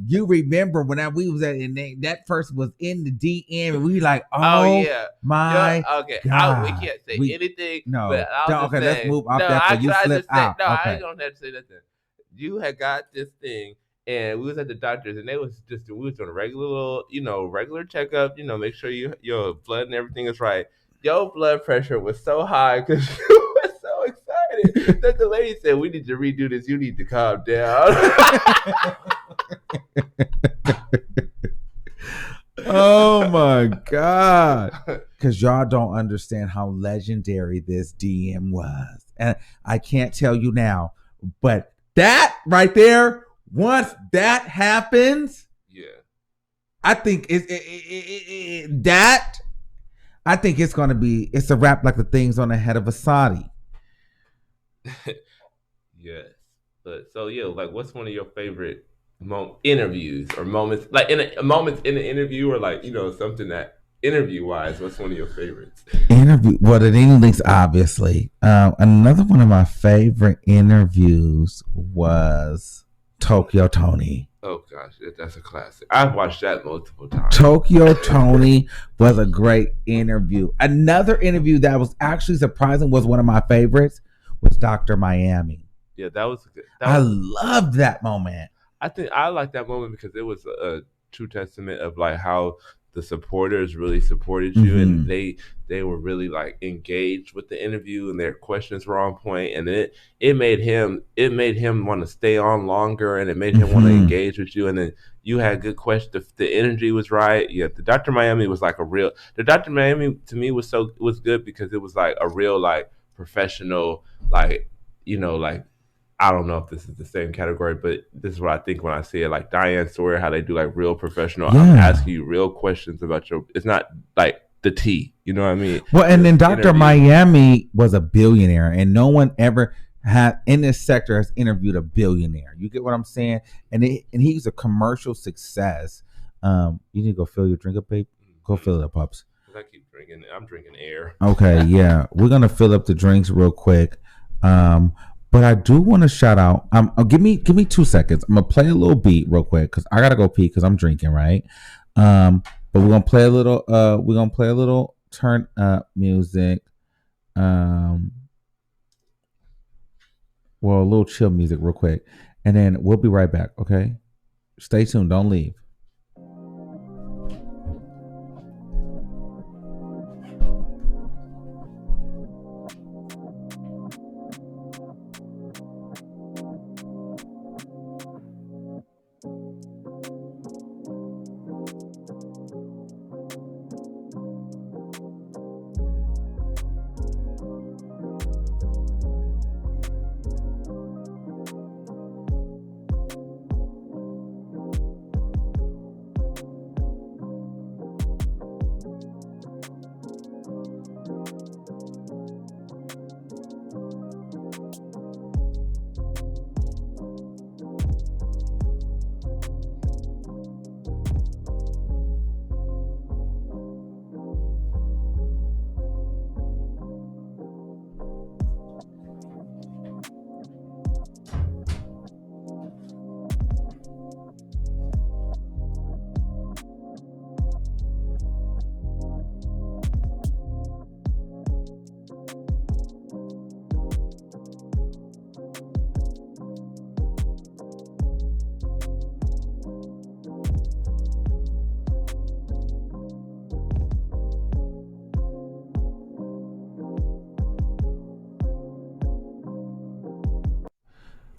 you remember when we was at and that person was in the DM and we like, Oh yeah. my Okay. God. We can't say anything. No. But I was Okay, let's saying, move off no, that. But you I slipped just say, out. no, I Okay. ain't gonna have to say nothing. You had got this thing, and we was at the doctor's, and they was just we was doing a regular little, regular checkup. Make sure your blood and everything is right. Your blood pressure was so high because you were so excited that the lady said, "We need to redo this. You need to calm down." Oh my God. Because y'all don't understand how legendary this DM was. And I can't tell you now, but that right there, once that happens, Yeah. I think I think it's going to be, it's a wrap like the things on the head of a Saudi. Yes. But so yeah, like what's one of your favorite interviews or moments, like moments in the interview, or like something that interview wise, what's one of your favorites? Well, the links obviously. Another one of my favorite interviews was Tokyo Tony. Oh gosh, that's a classic. I've watched that multiple times. Tokyo Tony was a great interview. Another interview that was actually surprising, was one of my favorites, was Dr. Miami. Yeah, that was good. I loved that moment. I think I like that moment because it was a true testament of like how the supporters really supported you, and they were really like engaged with the interview, and their questions were on point, and it made him want to stay on longer, and it made him want to engage with you, and then you had good questions. The energy was right. Yeah, the Dr. Miami was like the Dr. Miami to me was good because it was like a real like professional, like like, I don't know if this is the same category, but this is what I think when I see it. Like Diane Sawyer, how they do like real professional. Yeah. I'm asking you real questions about it's not like the tea. You know what I mean? Well, and then Dr. Miami was a billionaire, and no one ever had in this sector has interviewed a billionaire. You get what I'm saying? And he's a commercial success. You need to go fill your drink up, babe. Go fill it up, pups. I keep drinking. I'm drinking air. Okay, yeah. We're gonna fill up the drinks real quick. But I do want to shout out. Give me 2 seconds. I'm gonna play a little beat real quick because I gotta go pee because I'm drinking, right? But we're gonna play a little. We're gonna play a little turn up music. Well, a little chill music real quick, and then we'll be right back. Okay, stay tuned. Don't leave.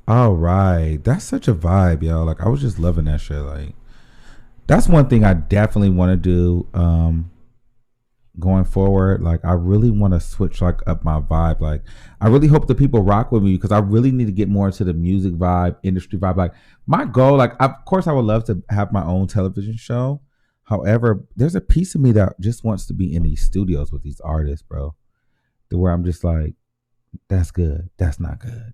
All right, that's such a vibe, yo. Like I was just loving that shit. Like that's one thing I definitely want to do going forward. Like I really want to switch like up my vibe. Like I really hope the people rock with me because I really need to get more into the music vibe, industry vibe. Like my goal, like of course I would love to have my own television show. However, there's a piece of me that just wants to be in these studios with these artists, bro. To where I'm just like, that's good. That's not good.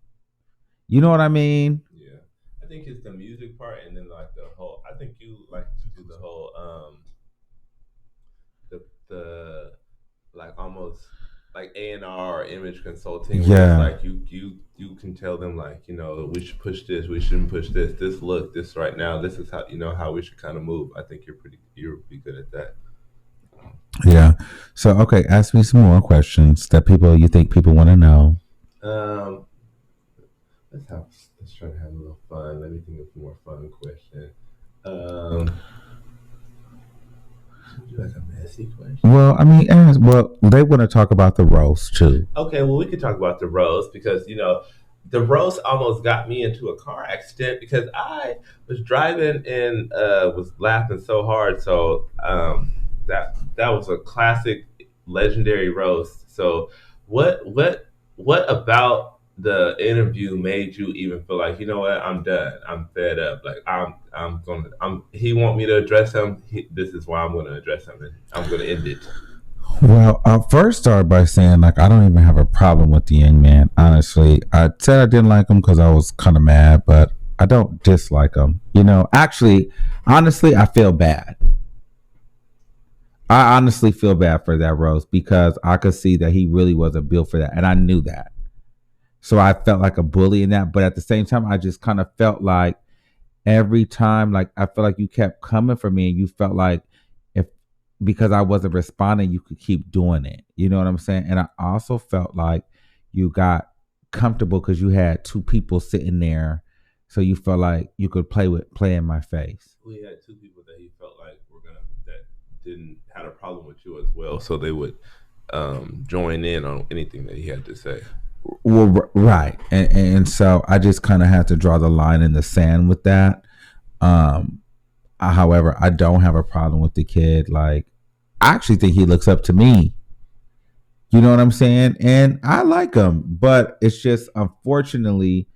You know what I mean? Yeah, I think it's the music part, and then like the whole. I think you like to do the whole, the like almost like A&R or image consulting, where it's Yeah. like you can tell them like, you know, we should push this, we shouldn't push this, this look, this right now, this is how, you know, how we should kind of move. I think you're pretty good at that. Yeah. So okay, ask me some more questions that you think people want to know. Um, let's try to have a little fun. Let me think of a more fun question. Should we do like a messy question? Well, I mean, they want to talk about the roast too. Okay, well, we could talk about the roast because, you know, the roast almost got me into a car accident because I was driving and was laughing so hard. So that was a classic, legendary roast. So what about the interview made you even feel like, you know what, I'm done, I'm fed up, like he want me to address him. This is why I'm going to address him, and I'm going to end it. Well, I'll first start by saying, like, I don't even have a problem with the young man. Honestly, I said I didn't like him because I was kind of mad, but I don't dislike him. You know, actually, honestly, I feel bad. I honestly feel bad for that roast because I could see that he really wasn't built for that, and I knew that. So I felt like a bully in that, but at the same time, I just kind of felt like every time, like I felt like you kept coming for me, and you felt like if because I wasn't responding, you could keep doing it. You know what I'm saying? And I also felt like you got comfortable because you had two people sitting there, so you felt like you could play in my face. We had two people that he felt like that didn't had a problem with you as well, so they would join in on anything that he had to say. Well, right, and so I just kind of had to draw the line in the sand with that. However, I don't have a problem with the kid. Like, I actually think he looks up to me. You know what I'm saying? And I like him, but it's just unfortunately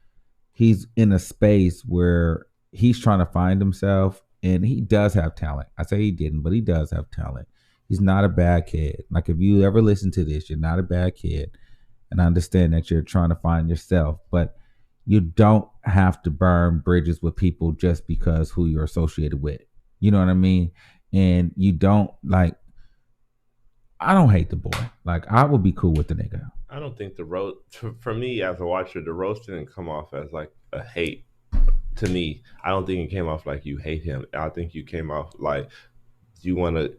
he's in a space where he's trying to find himself, and he does have talent. I say he didn't, but he does have talent. He's not a bad kid. Like, if you ever listen to this, you're not a bad kid. And I understand that you're trying to find yourself, but you don't have to burn bridges with people just because who you're associated with. You know what I mean? And you don't I don't hate the boy. Like, I would be cool with the nigga. I don't think the roast, for me as a watcher, the roast didn't come off as like a hate to me. I don't think it came off like you hate him. I think you came off like you wanna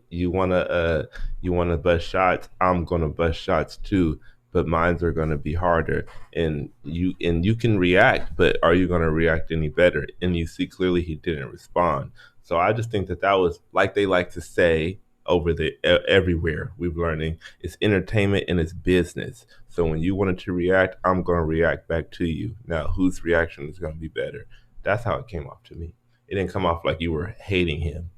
bust shots. I'm gonna bust shots too, but mines are gonna be harder. And you can react, but are you gonna react any better? And you see clearly he didn't respond. So I just think that was, like they like to say over everywhere we're learning, it's entertainment and it's business. So when you wanted to react, I'm going to react back to you. Now, whose reaction is going to be better? That's how it came off to me. It didn't come off like you were hating him.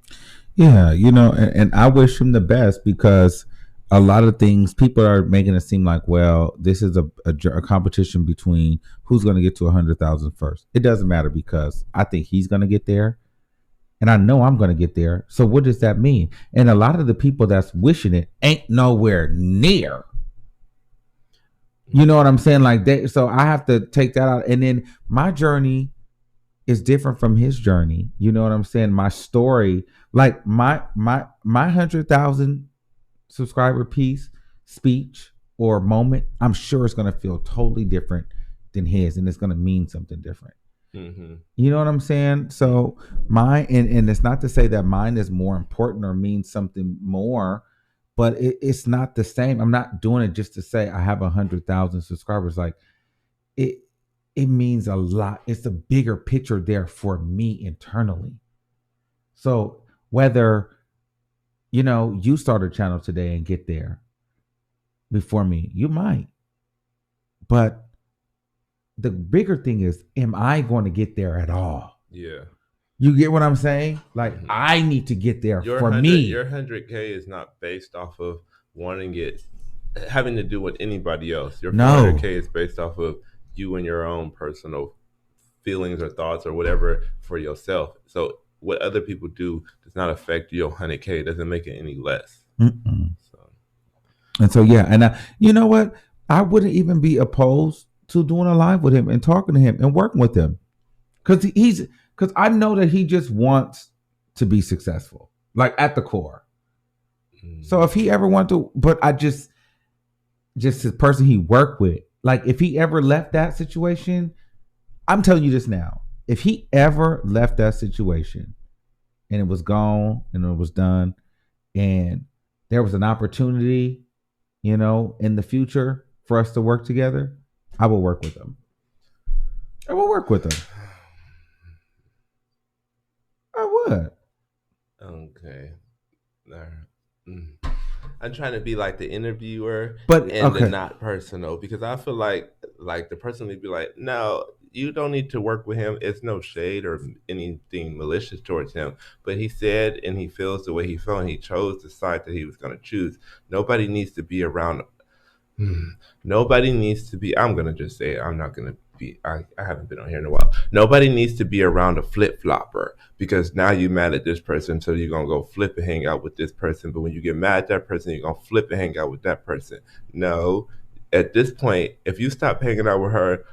Yeah, you know, and I wish him the best because a lot of things people are making it seem like, well, this is a competition between who's going to get to 100,000 first. It doesn't matter because I think he's going to get there. And I know I'm going to get there. So what does that mean? And a lot of the people that's wishing it ain't nowhere near. You know what I'm saying? Like, so I have to take that out. And then my journey is different from his journey. You know what I'm saying? My story, like my 100,000 subscriber speech or moment, I'm sure it's going to feel totally different than his, and it's going to mean something different. Mm-hmm. You know what I'm saying? So mine, and it's not to say that mine is more important or means something more, but it's not the same. I'm not doing it just to say I have 100,000 subscribers. Like, it means a lot. It's a bigger picture there for me internally. So whether, you know, you start a channel today and get there before me, you might, but the bigger thing is, am I going to get there at all? Yeah. You get what I'm saying? Like, I need to get there for me. Your 100K is not based off of having to do with anybody else. Your 100K is based off of you and your own personal feelings or thoughts or whatever for yourself. So what other people do does not affect your 100K. It doesn't make it any less. And so, yeah. And you know what? I wouldn't even be opposed to doing a live with him and talking to him and working with him. Because I know that he just wants to be successful, like at the core. So if he ever wanted to, but just the person he worked with. Like if he ever left that situation, I'm telling you this now. If he ever left that situation and it was gone and it was done and there was an opportunity, in the future for us to work together, I will work with him. I will work with him. I would. Okay. All right. I'm trying to be like the interviewer, but and okay. the not personal, because I feel like the person would be like, no, you don't need to work with him. It's no shade or anything malicious towards him, but he said and he feels the way he felt, and he chose the side that he was going to choose. Nobody needs to be around. Nobody needs to be. I'm gonna just say it. I'm not gonna be. I haven't been on here in a while. Nobody needs to be around a flip flopper, because now you're mad at this person, so you're gonna go flip and hang out with this person. But when you get mad at that person, you're gonna flip and hang out with that person. No, at this point, if you stop hanging out with her,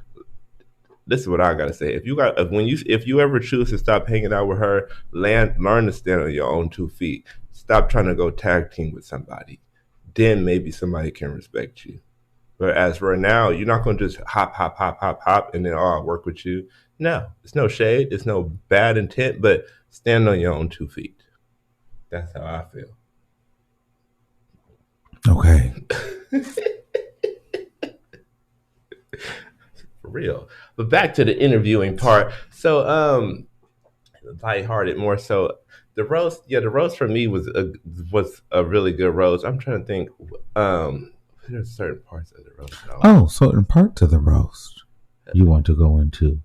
this is what I gotta say. If you ever choose to stop hanging out with her, learn to stand on your own 2 feet. Stop trying to go tag team with somebody. Then maybe somebody can respect you. But as for now, you're not going to just hop, and then, I'll work with you. No, it's no shade. It's no bad intent, but stand on your own 2 feet. That's how I feel. Okay. For real. But back to the interviewing part. So, lighthearted more so. The roast for me was a really good roast. I'm trying to think. There's certain parts of the roast. Certain parts of the roast you want to go into?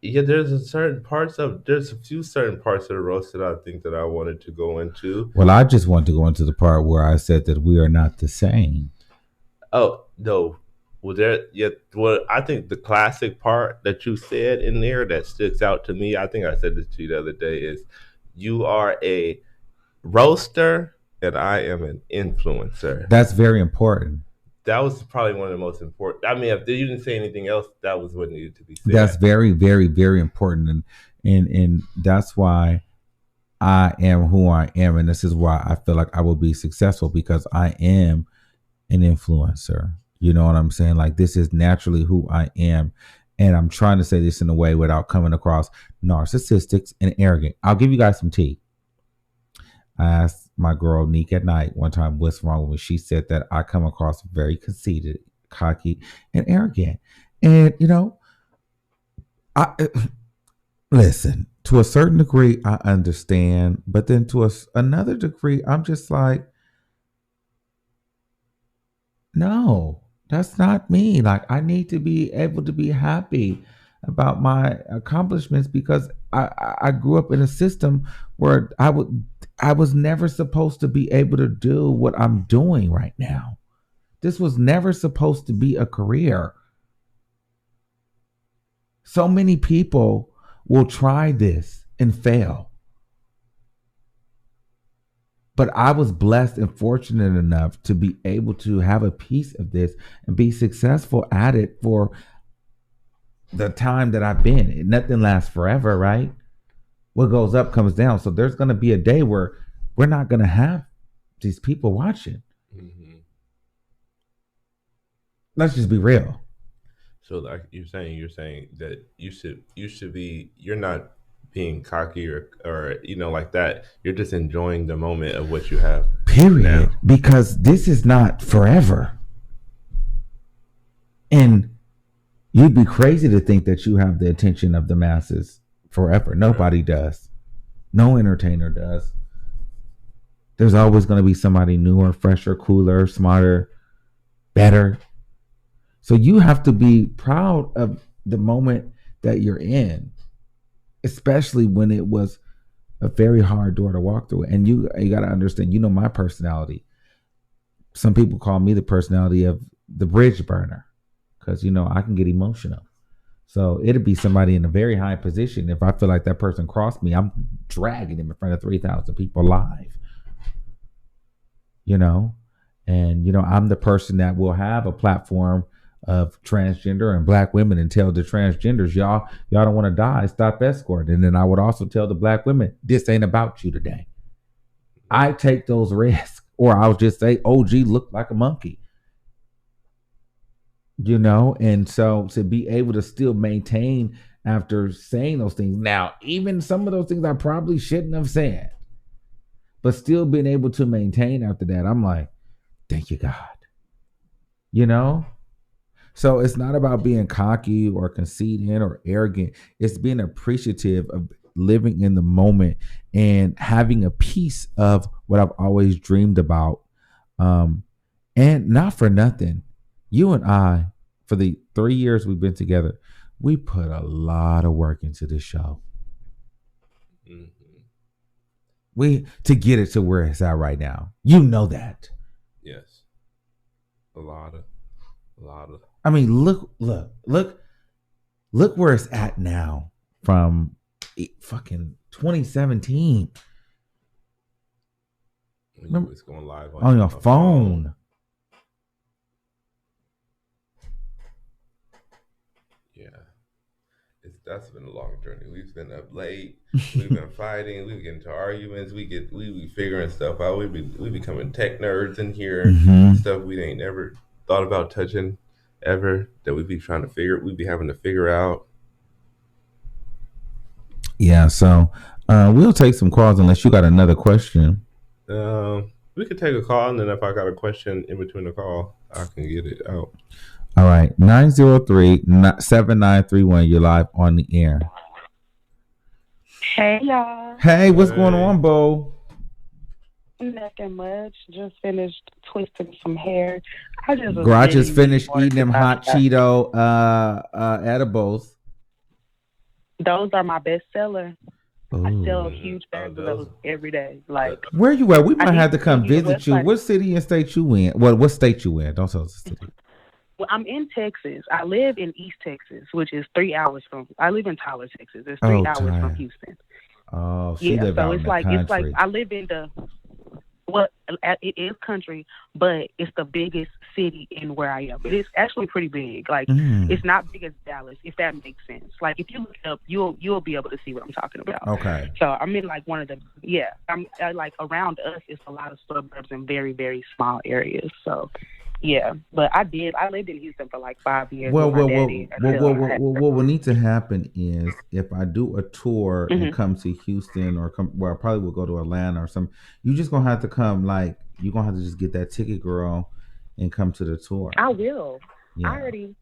Yeah, there's a few certain parts of the roast that I think that I wanted to go into. Well, I just want to go into the part where I said that we are not the same. Oh no. Well, I think the classic part that you said in there that sticks out to me, I think I said this to you the other day, is you are a roaster and I am an influencer. That's very important. That was probably one of the most important. I mean, if you didn't say anything else, that was what needed to be said. That's very, very, very important. And that's why I am who I am. And this is why I feel like I will be successful, because I am an influencer. You know what I'm saying? Like, this is naturally who I am. And I'm trying to say this in a way without coming across narcissistic and arrogant. I'll give you guys some tea. I asked my girl Neek at night one time what's wrong with me. She said that I come across very conceited, cocky, and arrogant. And, I listen, to a certain degree, I understand. But then to another degree, I'm just like, no, that's not me. Like, I need to be able to be happy about my accomplishments, because I grew up in a system where I was never supposed to be able to do what I'm doing right now. This was never supposed to be a career. So many people will try this and fail. But I was blessed and fortunate enough to be able to have a piece of this and be successful at it for the time that I've been. Nothing lasts forever, right? What goes up comes down. So there's going to be a day where we're not going to have these people watching. Mm-hmm. Let's just be real. So, like you're saying that you should be. You're not being cocky or like that. You're just enjoying the moment of what you have. Period. Now. Because this is not forever. And you'd be crazy to think that you have the attention of the masses forever. Nobody does. No entertainer does. There's always going to be somebody newer, fresher, cooler, smarter, better. So you have to be proud of the moment that you're in, especially when it was a very hard door to walk through. And you got to understand, my personality. Some people call me the personality of the bridge burner, because, I can get emotional. So it'd be somebody in a very high position. If I feel like that person crossed me, I'm dragging them in front of 3,000 people live. And, I'm the person that will have a platform of transgender and black women and tell the transgenders, y'all don't want to die, stop escorting. And then I would also tell the black women, this ain't about you today. I take those risks. Or I'll just say, OG looked like a monkey. And so to be able to still maintain after saying those things. Now, even some of those things I probably shouldn't have said, but still being able to maintain after that, I'm like, thank you, God. You know? So it's not about being cocky or conceited or arrogant. It's being appreciative of living in the moment and having a piece of what I've always dreamed about. And not for nothing, you and I, for the 3 years we've been together, we put a lot of work into this show. Mhm. We to get it to where it's at right now. You know that. Yes. A lot of. I mean, look where it's at now from fucking 2017. When you was going live on your phone. Yeah. That's been a long journey. We've been up late. We've been fighting. We get into arguments. We be figuring stuff out. We becoming tech nerds in here. Mhm. Stuff we ain't never thought about touching ever. That we be trying to figure. We be having to figure out. Yeah. So we'll take some calls unless you got another question. We could take a call, and then if I got a question in between the call, I can get it out. All right, 903-7931. You're live on the air. Hey y'all. Hey, what's going on, Bo? Nothing much. Just finished twisting some hair. I just finished eating them hot Cheeto edibles. Those are my best seller. I sell Ooh. huge bags of those every day. Like, Where you at? We might have to come send you the visit you. website. What city and state you in? What state you in? Don't tell us the city. well, I'm in Texas. I live in East Texas, which is 3 hours from. I live in Tyler, Texas. It's 3 hours time. from Houston. Oh, she live so out it's in the like country. I live in the. Well, it is country, but it's the biggest city in where I am. It is actually pretty big. Like, it's not big as Dallas, if that makes sense. Like, if you look it up, you'll be able to see what I'm talking about. Okay. So I'm in like one of the like around us, it's a lot of suburbs and very, very small areas. So yeah, but I lived in Houston for like 5 years. Well, with my daddy what will need to happen is if I do a tour and come to Houston or I probably will go to Atlanta or something. You just gonna have to come. Like you're gonna have to just get that ticket, girl, and come to the tour. I will. Yeah. I already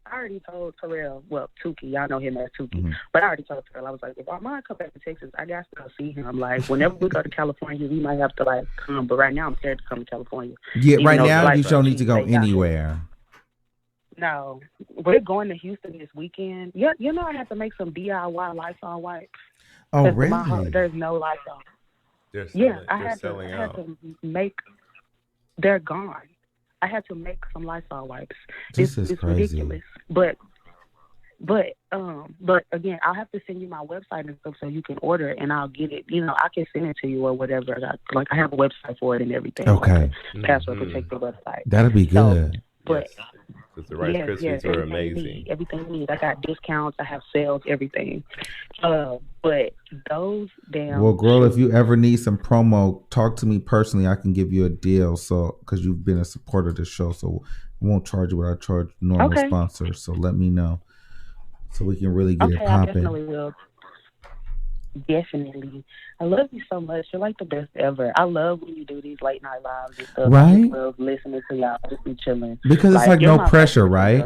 told Terrell, well, Tukey, y'all know him as Tukey, but I already told Terrell, I was like, if Armon come back to Texas, I got to go see him. Like, whenever we go to California, we might have to, like, come, but right now I'm scared to come to California. Yeah, Even right though now the you lights don't are need to cheap, go they got anywhere. No, we're going to Houston this weekend. Yeah, you know I have to make some DIY Lysol wipes. Oh, really? There's no Lysol. I had to make. They're gone. I had to make some Lysol wipes. This is it's crazy. ridiculous. But again, I'll have to send you my website and stuff so you can order it and I'll get it. You know, I can send it to you or whatever. I have a website for it and everything. Okay. Like password protected website. That'll be good. But because the Rice Krispies are amazing. Everything you need. I got discounts. I have sales. Everything. But those damn. Well, girl, if you ever need some promo, talk to me personally. I can give you a deal. So, because you've been a supporter of the show, so I won't charge you what I charge normal sponsors. So let me know, so we can really get it popping. I definitely will. Definitely. I love you so much. You're like the best ever. I love when you do these late night lives and stuff. Right? I just love listening to y'all. Just be chilling. Because it's like no pressure, right?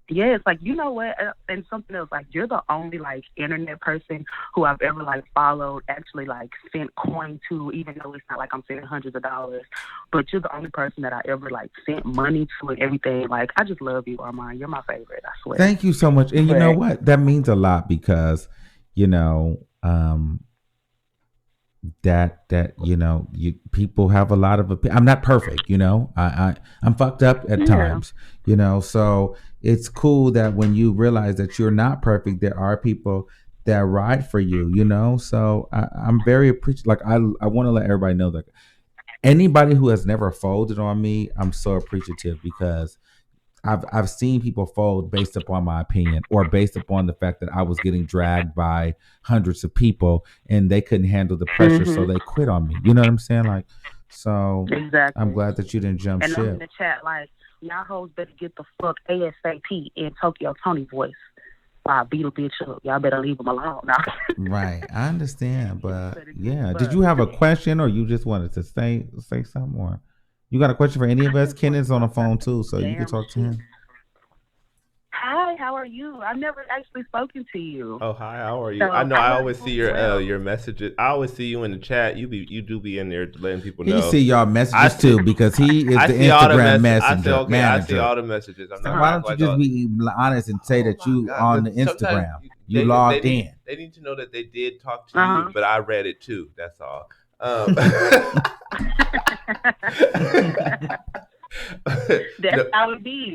Yeah, it's like, you know what? And something else, like, you're the only, like, internet person who I've ever, like, followed, actually, like, sent coin to, even though it's not like I'm sending hundreds of dollars. But you're the only person that I ever, like, sent money to and everything. Like, I just love you, Armon. You're my favorite, I swear. Thank you so much. And you know what? That means a lot because, you know, that you know, people have a lot of I'm not perfect, you know. I'm fucked up at times, you know. So it's cool that when you realize that you're not perfect, there are people that ride for you, you know. So I'm very appreciative. Like I want to let everybody know that anybody who has never folded on me, I'm so appreciative because I've seen people fold based upon my opinion or based upon the fact that I was getting dragged by hundreds of people and they couldn't handle the pressure, so they quit on me. You know what I'm saying? Like, so exactly. I'm glad that you didn't jump ship. And I'm in the chat like, y'all hoes better get the fuck ASAP in Tokyo Tony voice. Wow, beat a bitch up. Y'all better leave him alone now. Right, I understand, but yeah. Did you have a question, or you just wanted to say something, or you got a question for any of us? Kenneth's on the phone too, so you can talk to him. Hi, how are you? I've never actually spoken to you. Oh, hi, how are you? So, I know I I'm always see your messages. I always see you in the chat. You do be in there letting people know. He see y'all messages too, because he is the Instagram messenger I see manager. all the messages. I'm So not why don't you just be honest and say that you on the Instagram? You logged in. They need to know that they did talk to you, but I read it too. That's all. That's how it be.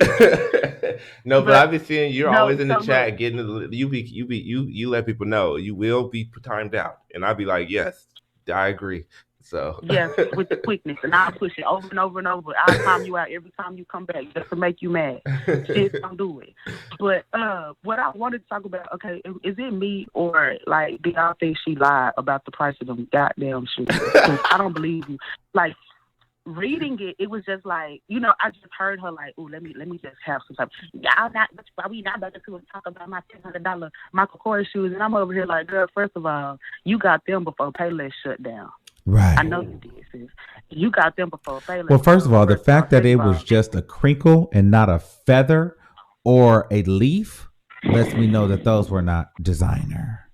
No, but I've been seeing you're always in the chat getting you let people know you will be timed out, and I'll be like, yes, I agree. So yes, with the quickness, and I'll push it over and over and over. I'll time you out every time you come back just to make you mad. Shit, don't do it. But what I wanted to talk about, okay, is it me or like do y'all think she lied about the price of them goddamn shoes? I don't believe you. Like, reading it was just like, I just heard her like, "Ooh, let me just have some time." Y'all not, why we not about to talk about my $1000 Michael Kors shoes? And I'm over here like, girl, first of all, you got them before Payless shut down. Right. I know you did, sis. You got them before Payless. Well, first of all, the fact that it was just a crinkle and not a feather or a leaf lets me know that those were not designer,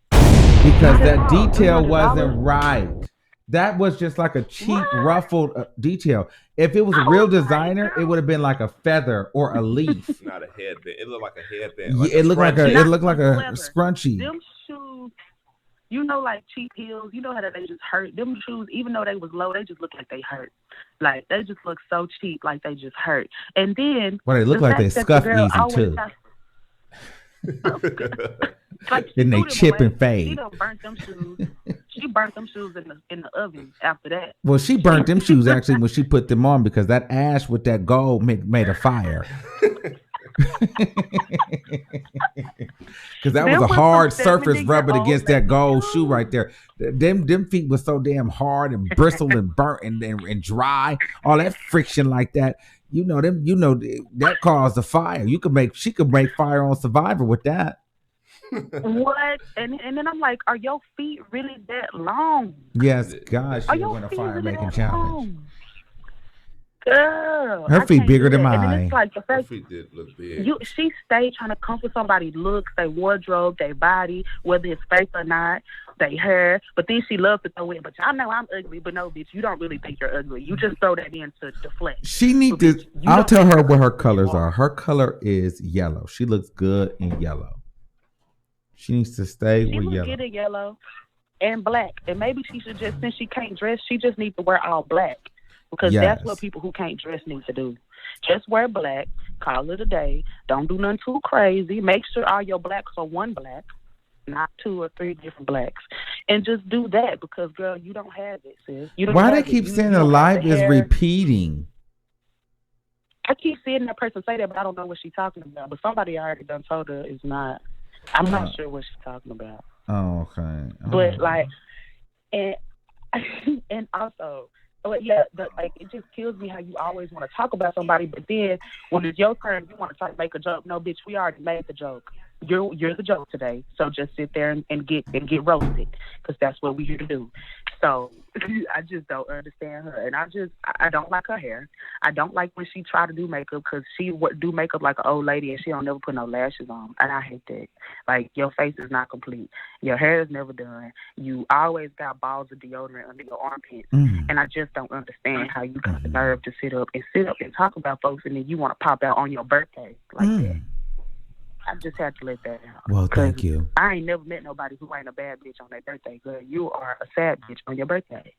because that detail wasn't right. That was just like a cheap ruffled detail. If it was a real designer, it would have been like a feather or a leaf. Not a headband. It looked like a headband. Like it looked like a scrunchie. Them shoes, like cheap heels. You know how they just hurt. Them shoes, even though they was low, they just look like they hurt. Like they just look so cheap, like they just hurt. And then, well, they look like they scuff easy too. Like, then they chip and fade. She done burnt them shoes. She burnt them shoes in the oven after that. Well, she burnt them shoes actually when she put them on, because that ash with that gold made a fire. Because that was a hard surface rubbing against that gold shoe right there. Them feet was so damn hard and bristled and burnt and dry. All that friction like that. That caused a fire. She could make fire on Survivor with that. What? And then I'm like, are your feet really that long? Yes, gosh, she won a fire making challenge. Girl, her feet bigger than mine. And it's like the fact her feet did look big. She stayed trying to comfort somebody's looks, their wardrobe, their body, whether it's fake or not, their hair. But then she loves to throw in, but y'all know I'm ugly, but no, bitch, you don't really think you're ugly. You just throw that in to deflect. She needs to. I'll tell her what her colors are. Her color is yellow. She looks good in yellow. She needs to stay with yellow. She looks good in yellow and black. And maybe she should just, since she can't dress, she just needs to wear all black. Because that's what people who can't dress need to do. Just wear black, call it a day. Don't do nothing too crazy. Make sure all your blacks are one black, not 2 or 3 different blacks. And just do that, because, girl, you don't have it, sis. Why they keep saying the live is repeating? I keep seeing that person say that, but I don't know what she's talking about. But somebody already done told her it's not. I'm not sure what she's talking about. Oh, okay. But, like, and also... But yeah, it just kills me how you always want to talk about somebody, but then when it's your turn, you want to try to make a joke. No, bitch, we already made the joke. You're the joke today, so just sit there and get roasted, because that's what we're here to do. So I just don't understand her, and I don't like her hair. I don't like when she try to do makeup, because she do makeup like an old lady, and she don't never put no lashes on, and I hate that. Like, your face is not complete. Your hair is never done. You always got balls of deodorant under your armpits, and I just don't understand how you got the nerve to sit up and talk about folks, and then you want to pop out on your birthday like that. I just had to let that out. Well, thank you. I ain't never met nobody who ain't a bad bitch on their birthday. Girl, you are a sad bitch on your birthday.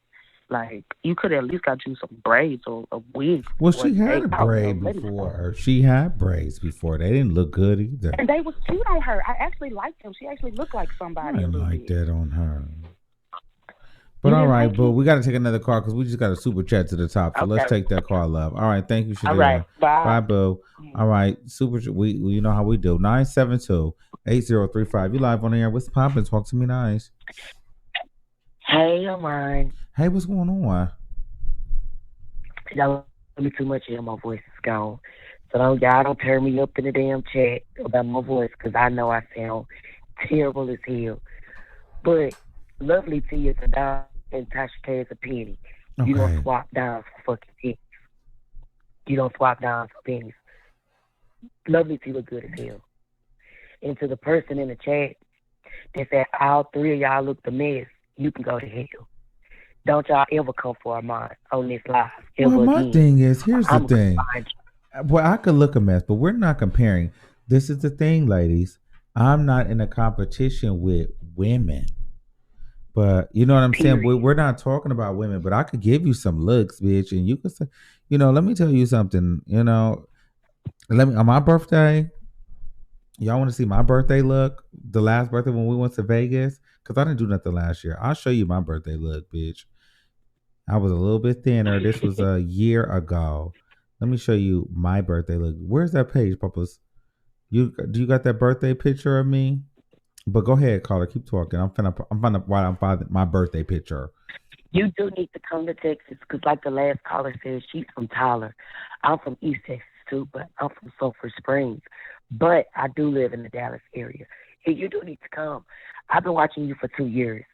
Like, you could at least got you some braids or a wig. Well, she had a braid before. She had braids before. They didn't look good either. And they was cute on her. I actually liked them. She actually looked like somebody. I like that on her. But all right, but we got to take another call, because we just got a super chat to the top. So let's take that call, love. All right, thank you, Shadira. All right, bye. Bye, boo. All right, we you know how we do. 972-8035. You live on the air. What's poppin'? Talk to me nice. Hey, Armon. Hey, what's going on? Y'all me too much and my voice is gone. So y'all don't turn me up in the damn chat about my voice because I know I sound terrible as hell. But Lovely T is a dime and Tasha K is a penny. You don't swap dimes for fucking pennies. You don't swap dimes for pennies. Lovely T look good as hell. And to the person in the chat that said all three of y'all look the mess, you can go to hell. Don't y'all ever come for Armon on this live ever well, my again. thing is, here's the thing. Well, I could look a mess, but we're not comparing. This is the thing, ladies. I'm not in a competition with women. But you know what I'm saying? We're not talking about women, but I could give you some looks, bitch. And you could say, let me tell you something. On my birthday, y'all want to see my birthday look? The last birthday when we went to Vegas? Because I didn't do nothing last year. I'll show you my birthday look, bitch. I was a little bit thinner. This was a year ago. Let me show you my birthday look. Where's that page, Papas? Do you got that birthday picture of me? But go ahead, caller. Keep talking. I'm finna my birthday picture. You do need to come to Texas because, like the last caller said, she's from Tyler. I'm from East Texas too, but I'm from Sulphur Springs. But I do live in the Dallas area. Hey, you do need to come. I've been watching you for 2 years.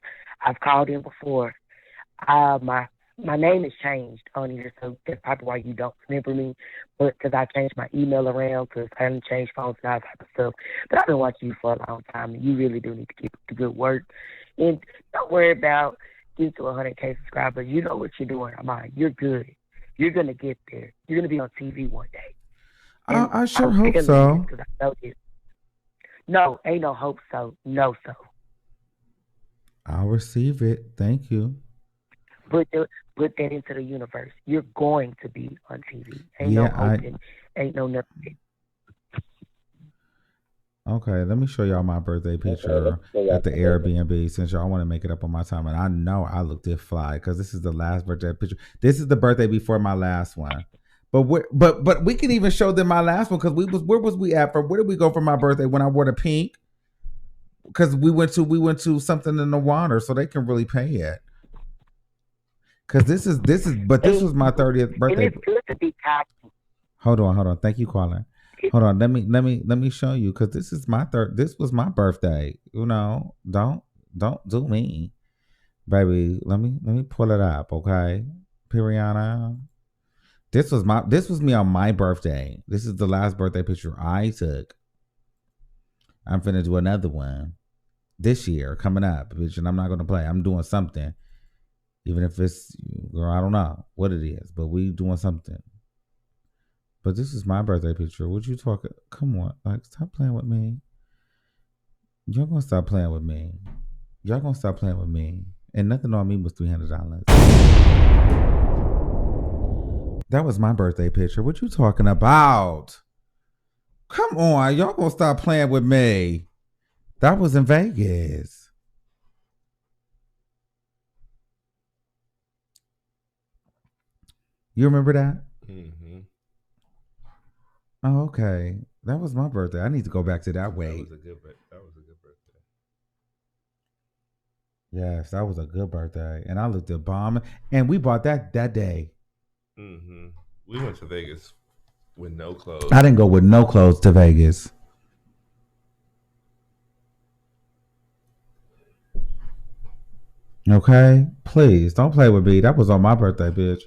I've called in before. My name has changed on here, so that's probably why you don't remember me. But because I changed my email around, because I haven't changed phones and all that type of stuff. But I've been watching you for a long time, and you really do need to keep up the good work. And don't worry about getting to 100K subscribers. You know what you're doing, Armon. You're good. You're going to get there. You're going to be on TV one day. I sure hope so. I know this. No, ain't no hope so. No, so. I'll receive it. Thank you. Put that into the universe. You're going to be on TV. Ain't no hoping. Ain't no nothing. Okay, let me show y'all my birthday picture at the Airbnb since y'all want to make it up on my time. And I know I look this fly because this is the last birthday picture. This is the birthday before my last one. But we can even show them my last one because where was we at? Where did we go for my birthday when I wore the pink? Because we went to something in the water, so they can really pay it. Because this was my 30th birthday. It's good to be cocky. Hold on. Thank you, caller. Hold on. Let me show you because this is my This was my birthday. Don't do me, baby. Let me pull it up, okay, Piriana. This was me on my birthday. This is the last birthday picture I took. I'm finna do another one this year coming up, bitch, and I'm not gonna play. I'm doing something. Even if it's, girl, I don't know what it is, but we doing something. But this is my birthday picture. What you talking? Come on, stop playing with me. Y'all gonna stop playing with me. Y'all gonna stop playing with me. And nothing on me was $300. That was my birthday picture. What you talking about? Come on, y'all gonna stop playing with me. That was in Vegas. You remember that? Mm-hmm. Oh, okay. That was my birthday. I need to go back to that way. That was a good birthday. Yes, that was a good birthday. And I looked at bomb. And we bought that day. Mm-hmm. We went to Vegas with no clothes. I didn't go with no clothes to Vegas. Okay? Please, don't play with me. That was on my birthday, bitch.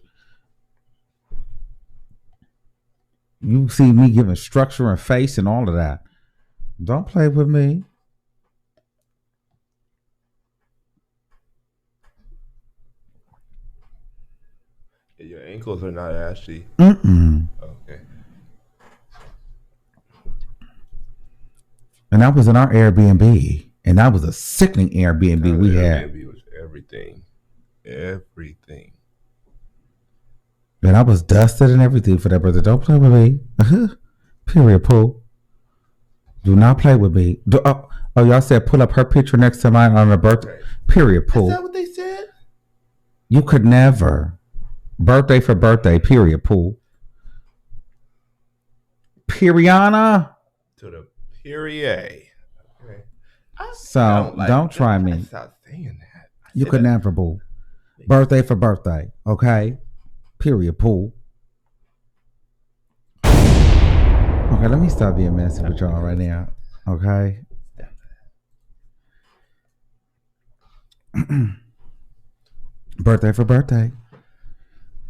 You see me giving structure and face and all of that. Don't play with me. Your ankles are not ashy. Mm-mm. Okay. And that was in our Airbnb. And that was a sickening Airbnb we had. Airbnb was everything. Everything. And I was dusted and everything for that birthday. Don't play with me. Period, Pooh. Do not play with me. Y'all said pull up her picture next to mine on her birthday. Okay. Period, Pooh. Is that what they said? You could never. Birthday for birthday, period, Pooh. Piriana. To the period. Okay. So don't try me. Stop saying that. You could never, Pooh. Birthday for birthday, okay? Period, Pooh. Okay, let me stop being messy with y'all right now. Okay. Birthday for birthday.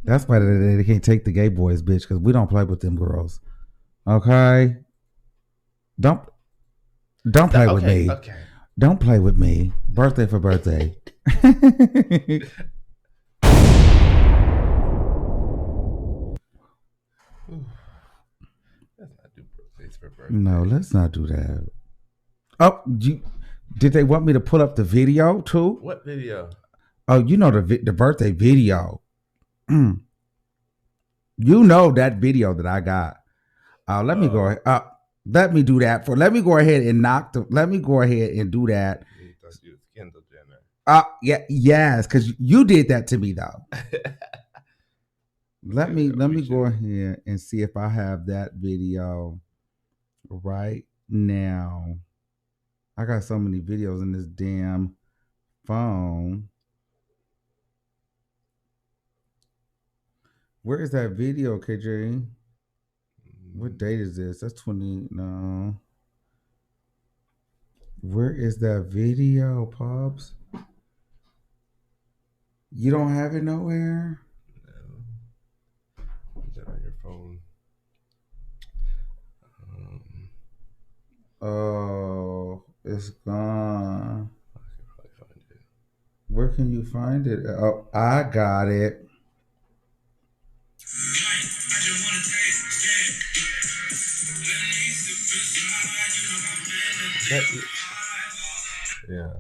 That's why they can't take the gay boys, bitch, because we don't play with them girls. Okay. Don't play with me. Okay. Don't play with me. Birthday for birthday. Let's not do birthdays for birthday. No, let's not do that. Oh, did they want me to pull up the video too? What video? Oh, you know the birthday video. You know that video that I got. Let me go. Let me do that let me go ahead and let me go ahead and do that. Kendall Jenner. Yes, because you did that to me though. Let me go ahead and see if I have that video right now. I got so many videos in this damn phone. Where is that video, KJ? What date is this? That's 20. No. Where is that video, Pops? You don't have it nowhere? No. Is that on your phone? Oh, it's gone. I can probably find it. Where can you find it? Oh, I got it. Yeah.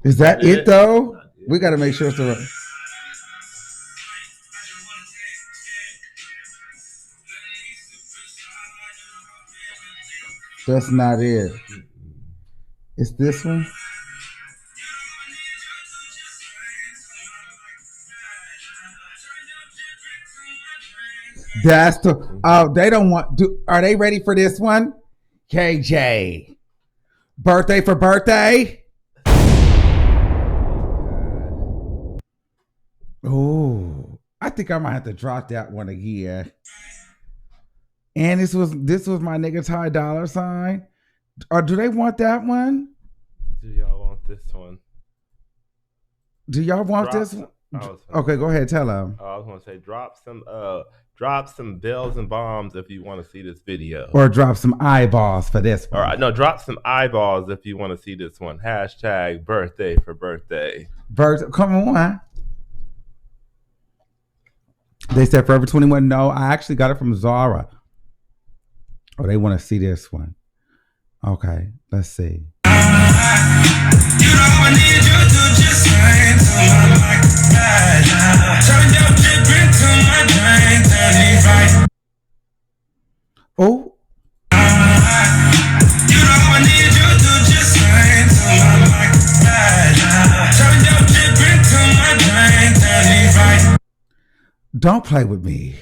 Is that it though? We got to make sure it's the right. That's not it. It's this one. That's the. Oh, they don't want. Are they ready for this one? KJ, birthday for birthday. Oh, I think I might have to drop that one again. And this was my nigga Ty Dollar Sign. Or do they want that one? Do y'all want this one? Do y'all want this one? Okay, go ahead, tell them. I was gonna say drop some bells and bombs if you want to see this video. Or drop some eyeballs for this one. All right, no, drop some eyeballs if you want to see this one. Hashtag birthday for birthday. Come on. They said Forever 21. No, I actually got it from Zara. Oh, they want to see this one. Okay, let's see. Oh. Don't play with me.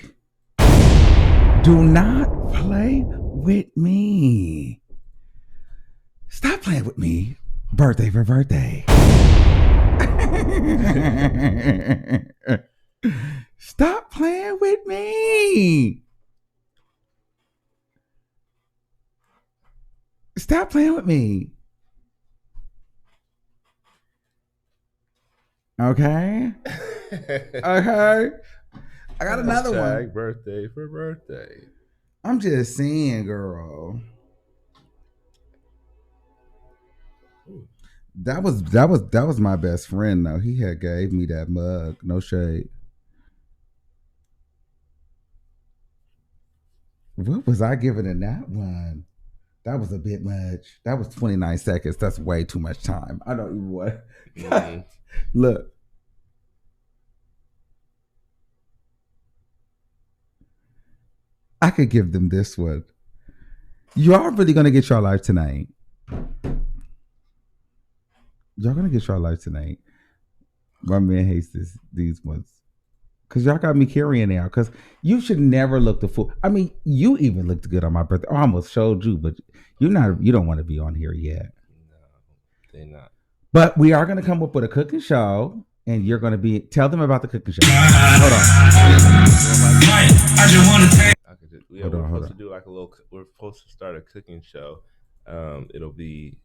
Do not play with me. Stop playing with me. Birthday for birthday. Stop playing with me. Stop playing with me. Okay. Okay. I got another one. Birthday for birthday. I'm just saying, girl. That was my best friend though. He had gave me that mug. No shade. What was I giving in that one? That was a bit much. That was 29 seconds. That's way too much time. I don't even want. Look. I could give them this one. You are really gonna get your life tonight. Y'all gonna get your life tonight. My man hates these ones. Cause y'all got me carrying now. Cause you should never look the fool. I mean, you even looked good on my birthday. I almost showed you, but you don't want to be on here yet. No, they're not. But we are gonna come up with a cooking show, and you're gonna tell them about the cooking show. Hold on. Yeah, Hold we're on, hold supposed on. to do like a little. We're supposed to start a cooking show. It'll be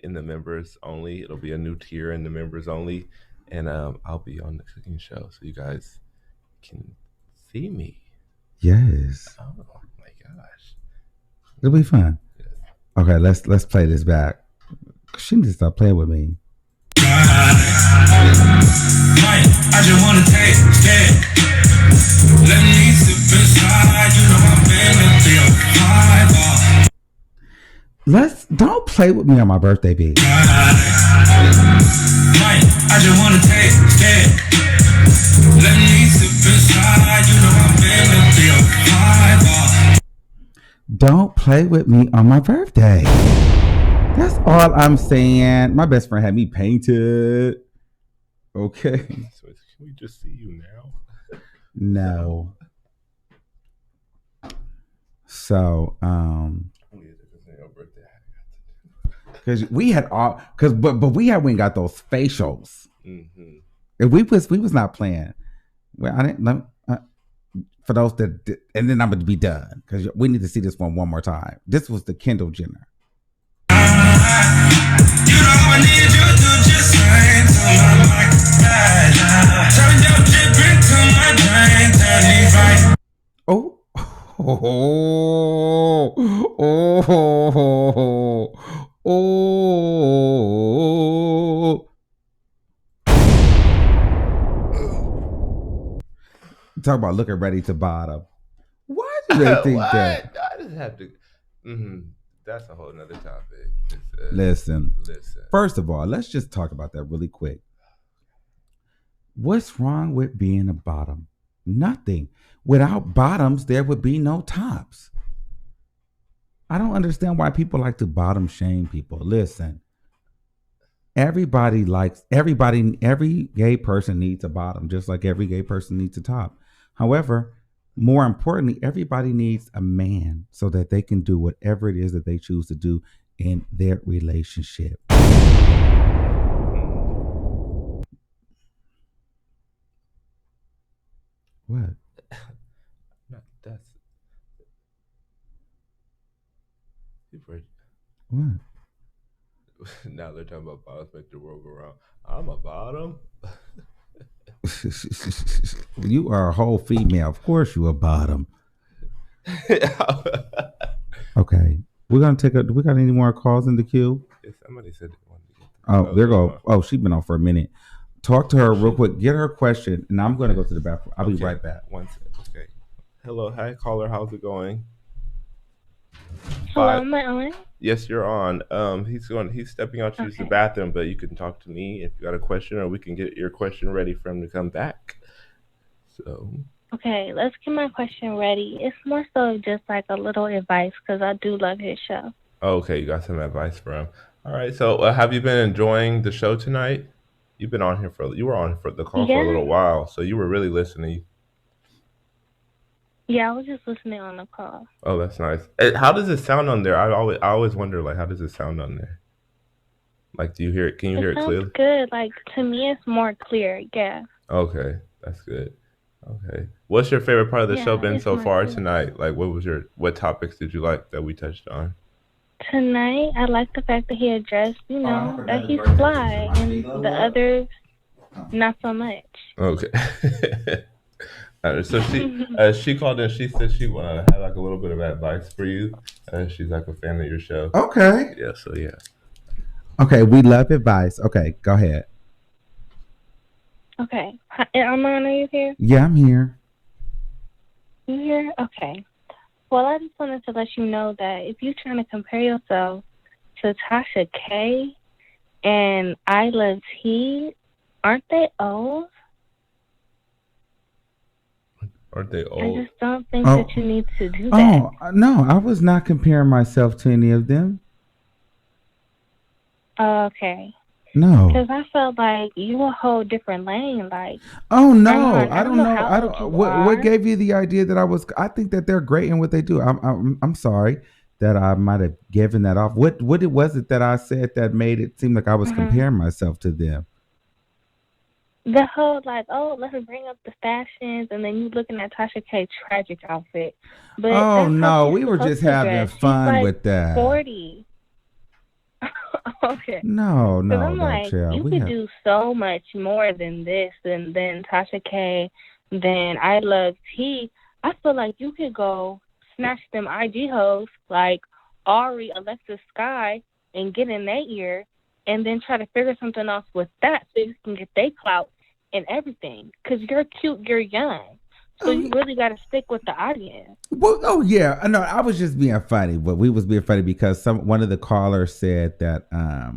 in the members only. It'll be a new tier in the members only, and I'll be on the cooking show, so you guys can see me. Yes. Oh my gosh. It'll be fun. Yes. Okay, let's play this back. She needs to stop playing with me. I just wanna taste it. Let me sip inside. You know I've been up to your vibe. Don't play with me on my birthday, B. I just wanna taste it. Let me sip inside. You know I've been up to your vibe. Don't play with me on my birthday. That's all I'm saying. My best friend had me painted. Okay. So can we just see you now? No. So, because we had all, but we got those facials. Mm-hmm. If we was not playing. Well, I didn't. For those that did, and then I'm going to be done because we need to see this one more time. This was the Kendall Jenner. You know I need you to just sing to my mic. Turn your chip into my brain. Turn me right. Oh. Talk about looking ready to bottom. Why do they think that? I just have to. That's a whole nother topic. Listen. First of all, let's just talk about that really quick. What's wrong with being a bottom? Nothing. Without bottoms, there would be no tops. I don't understand why people like to bottom shame people. Listen. Every gay person needs a bottom, just like every gay person needs a top. However, more importantly, everybody needs a man so that they can do whatever it is that they choose to do in their relationship. What? No, that's. What? Now they're talking about bottoms make the world go round. I'm a bottom. You are a whole female. Of course you a bottom. Okay. We're gonna take do we got any more calls in the queue? Yeah, somebody said they wanted to get Oh, there go. Oh, she's been on for a minute. Talk to her real quick. Get her question, and I'm gonna go to the bathroom. I'll be right back. One second. Okay. Hello, hi caller. How's it going? Hello, am I on? Yes, you're on. He's stepping out to use the bathroom, but you can talk to me if you got a question, or we can get your question ready for him to come back. So. Okay, let's get my question ready. It's more so just like a little advice because I do love his show. Okay, you got some advice for him. All right. So, have you been enjoying the show tonight? You were on for the call for a little while, so you were really listening. Yeah, I was just listening on the call. Oh, that's nice. How does it sound on there? I always wonder, like, how does it sound on there? Like, do you hear it? Can you hear it clearly? It sounds good. Like, to me, it's more clear. Yeah. Okay, that's good. Okay. What's your favorite part of the show been so far tonight? Like, what topics did you like that we touched on? Tonight, I like the fact that he addressed, that he's fly, and the others, not so much. Okay. So she called in. She said she had like a little bit of advice for you. She's like a fan of your show. Okay. Yeah. So yeah. Okay, we love advice. Okay, go ahead. Okay. Armon, are you here? Yeah, I'm here. You here? Okay. Well, I just wanted to let you know that if you're trying to compare yourself to Tasha K and Isla T, aren't they old? Aren't they old? I just don't think that you need to do that. Oh, no, I was not comparing myself to any of them. Okay. No. Because I felt like you a whole different lane. Like, oh no, I don't know. How old you what gave you the idea that I was? I think that they're great in what they do. I'm sorry that I might have given that off. What was it that I said that made it seem like I was comparing myself to them? The whole like, oh, let her bring up the fashions, and then you looking at Tasha K tragic outfit, but Oh that's how no, she's we were supposed just to having dress. She's fun like with that. 40. Okay. No, Because no, I'm no, like, child. you We could have. do so much more than this, than Tasha K, than I Love T. I feel like you could go snatch them IG hoes like Ari, Alexis Sky, and get in their ear, and then try to figure something else with that so you can get their clout and everything. Because you're cute, you're young. So you really got to stick with the audience. Well, oh yeah, no, I was just being funny, but we was being funny because one of the callers said that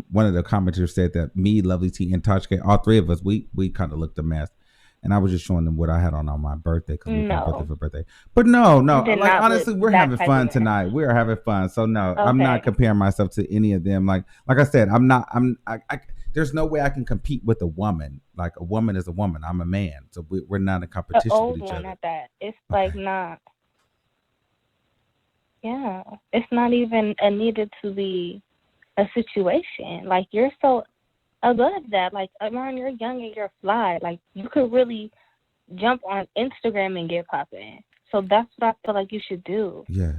one of the commenters said that me, Lovely T, and Touch K, all three of us, we kind of looked a mess, and I was just showing them what I had on my birthday because we both No. for birthday. But no, You did like not honestly, look we're that having type fun of tonight. We are having fun, so no, I'm not Okay. comparing myself to any of them. Like I said, I'm not. There's no way I can compete with a woman. Like a woman is a woman. I'm a man, so we're not in An competition with old each one other. at that. It's Okay. like not. Yeah, it's not even a needed to be a situation. Like you're so above that. Like Armon, you're young and you're fly. Like you could really jump on Instagram and get popping. So that's what I feel like you should do. Yes.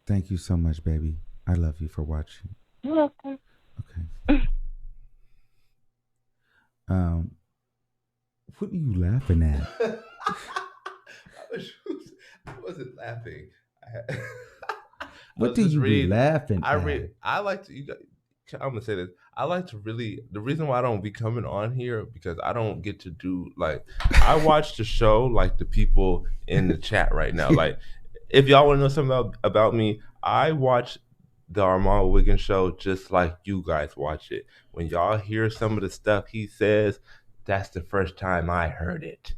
Thank you so much, baby. I love you for watching. You're welcome. Okay. What are you laughing at? I wasn't laughing. What do you be laughing at? I like to. I'm gonna say this. I like to really. The reason why I don't be coming on here because I don't get to do like. I watch the show like the people in the chat right now. Like, if y'all want to know something about me, I watch the Armon Wiggins show just like you guys watch it. When y'all hear some of the stuff he says, that's the first time I heard it.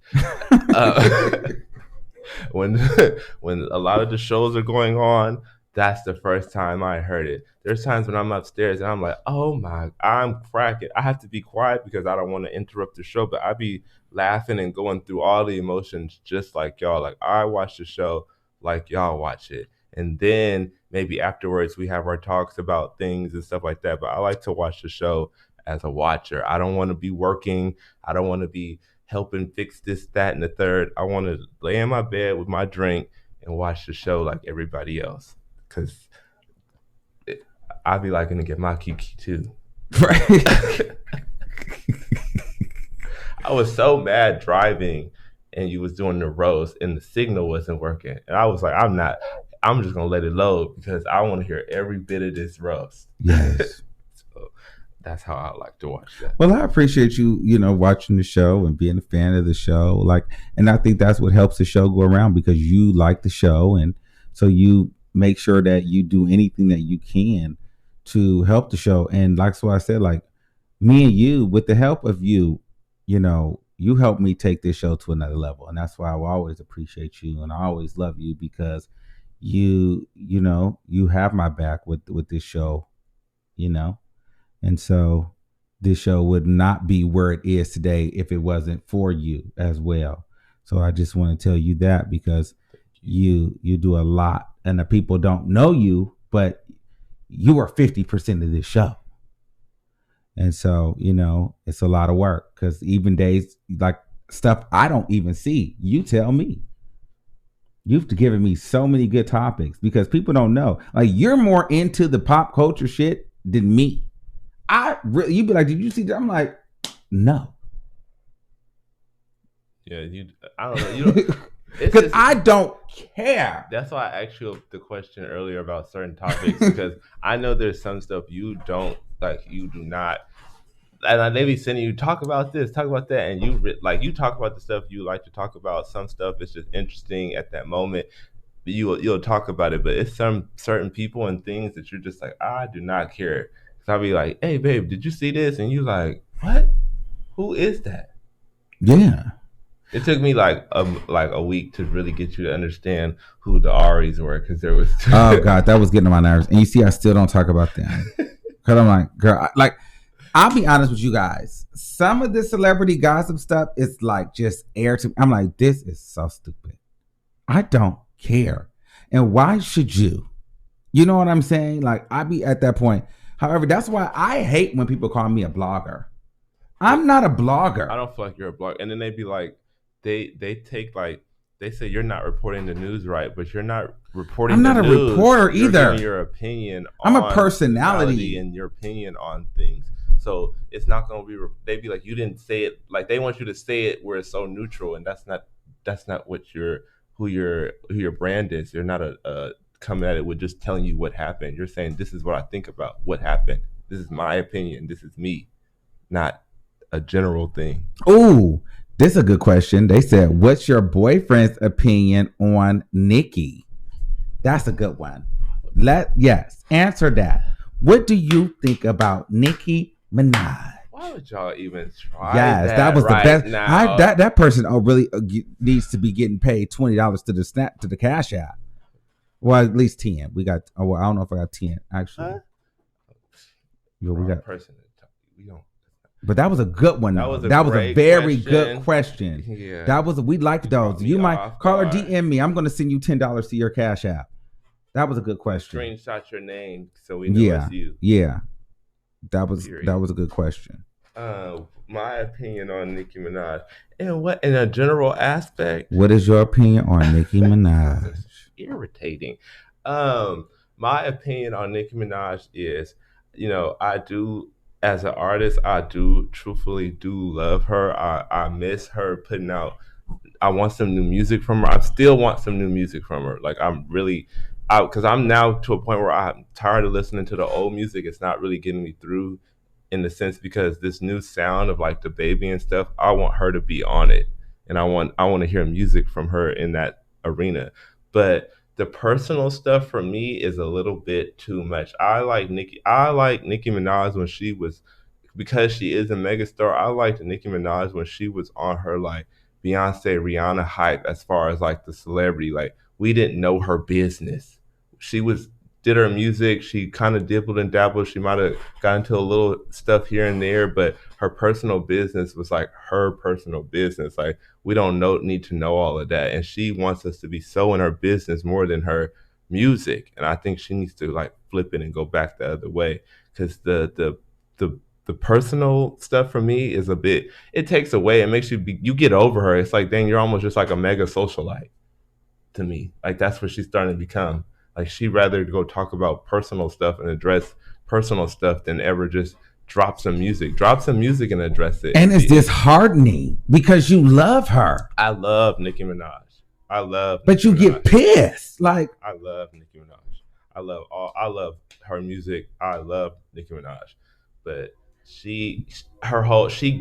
When a lot of the shows are going on, that's the first time I heard it. There's times when I'm upstairs and I'm like, oh my, I'm cracking. I have to be quiet because I don't want to interrupt the show, but I be laughing and going through all the emotions just like y'all. Like I watch the show like y'all watch it. And then maybe afterwards we have our talks about things and stuff like that. But I like to watch the show as a watcher. I don't want to be working. I don't want to be helping fix this, that, and the third. I want to lay in my bed with my drink and watch the show like everybody else. Because I be liking to get my kiki too. Right. I was so mad driving and you was doing the roast and the signal wasn't working. And I was like, I'm just going to let it load because I want to hear every bit of this roast. Yes. So that's how I like to watch that. Well, I appreciate you, watching the show and being a fan of the show. Like, and I think that's what helps the show go around because you like the show. And so you make sure that you do anything that you can to help the show. And like, so I said, like me and you, with the help of you, you helped me take this show to another level. And that's why I will always appreciate you. And I always love you because you have my back with this show, and so this show would not be where it is today if it wasn't for you as well. So I just want to tell you that because you do a lot and the people don't know you, but you are 50% of this show. And so, it's a lot of work because even days like stuff I don't even see, you tell me. You've given me so many good topics because people don't know. Like you're more into the pop culture shit than me. You'd be like, did you see that? I'm like, no. Yeah, I don't know. You don't. Because I don't care. That's why I asked you the question earlier about certain topics because I know there's some stuff you don't like. You do not. And I maybe sending you talk about this, talk about that, and you talk about the stuff you like to talk about. Some stuff is just interesting at that moment. You'll talk about it, but it's some certain people and things that you're just like, I do not care. So I'll be like, hey babe, did you see this? And you like, what? Who is that? Yeah. It took me like a week to really get you to understand who the Aries were because there was. Oh God, that was getting on my nerves. And you see, I still don't talk about them because I'm like, girl, I'll be honest with you guys. Some of the celebrity gossip stuff is like just air to me. I'm like, this is so stupid. I don't care. And why should you? You know what I'm saying? Like, I be at that point. However, that's why I hate when people call me a blogger. I'm not a blogger. I don't feel like you're a blogger. And then they'd be like, they take like, they say you're not reporting the news right, but you're not reporting. I'm not the a news. reporter You're either. giving your opinion. I'm a on personality and your opinion on things. So it's not going to be. They'd be like, you didn't say it. Like they want you to say it where it's so neutral, and that's not what who your brand is. You're not a coming at it with just telling you what happened. You're saying this is what I think about what happened. This is my opinion. This is me, not a general thing. Ooh, this is a good question. They said, what's your boyfriend's opinion on Nicki? That's a good one. Yes, answer that. What do you think about Nicki Minaj? Why would y'all even try? Yes, that was right the best. now? That person really needs to be getting paid $20 to the Cash App. Well, at least 10. We got. Oh, well, I don't know if I got 10 actually. Huh? Yeah, we got. Person. We don't. But that was a good one. That was a very good question. Yeah. That was. We like those. You might call or guard. DM me. I'm going to send you $10 to your Cash App. That was a good question. Screenshot your name so we know it's you. Yeah. That was a good question. My opinion on Nicki Minaj, and what in a general aspect. What is your opinion on Nicki Minaj? Irritating. My opinion on Nicki Minaj is, I do, as an artist, I do truthfully love her. I miss her putting out. I want some new music from her. I still want some new music from her. Like I'm really, because I'm now to a point where I'm tired of listening to the old music. It's not really getting me through, in the sense because this new sound of like the baby and stuff. I want her to be on it, and I want to hear music from her in that arena. But the personal stuff for me is a little bit too much. I like Nicki Minaj when she was, because she is a megastar. I liked Nicki Minaj when she was on her like Beyonce, Rihanna hype, as far as like the celebrity. Like we didn't know her business. She did her music. She kind of dibbled and dabbled. She might have got into a little stuff here and there, but her personal business was like her personal business. Like we don't need to know all of that. And she wants us to be so in her business more than her music. And I think she needs to like flip it and go back the other way. Because the personal stuff for me is it takes away. It makes you get over her. It's like, dang, you're almost just like a mega socialite to me. Like that's what she's starting to become. Like she'd rather go talk about personal stuff and address personal stuff than ever just drop some music and address it. And it's disheartening because you love her. I love Nicki Minaj. But you get pissed. Like I love Nicki Minaj. I love her music. I love Nicki Minaj. But she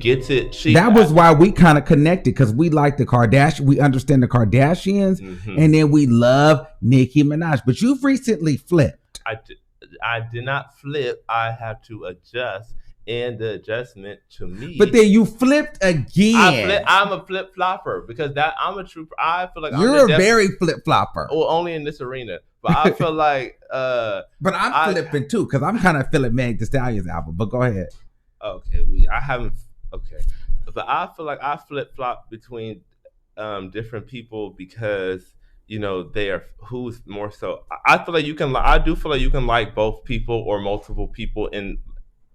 gets it. That was why we kind of connected, because we like the Kardashians. We understand the Kardashians, and then we love Nicki Minaj. But you've recently flipped. I did not flip. I have to adjust, and the adjustment to me. But then you flipped again. I'm a flip flopper because I'm a true. I feel like you're a very flip flopper. Well, only in this arena. But I feel like. But I'm flipping too, because I'm kind of feeling Meg Thee Stallion's album. But go ahead. Okay, I haven't. Okay, but I feel like I flip flop between different people because they are who's more so. I feel like you can. I do feel like you can like both people or multiple people in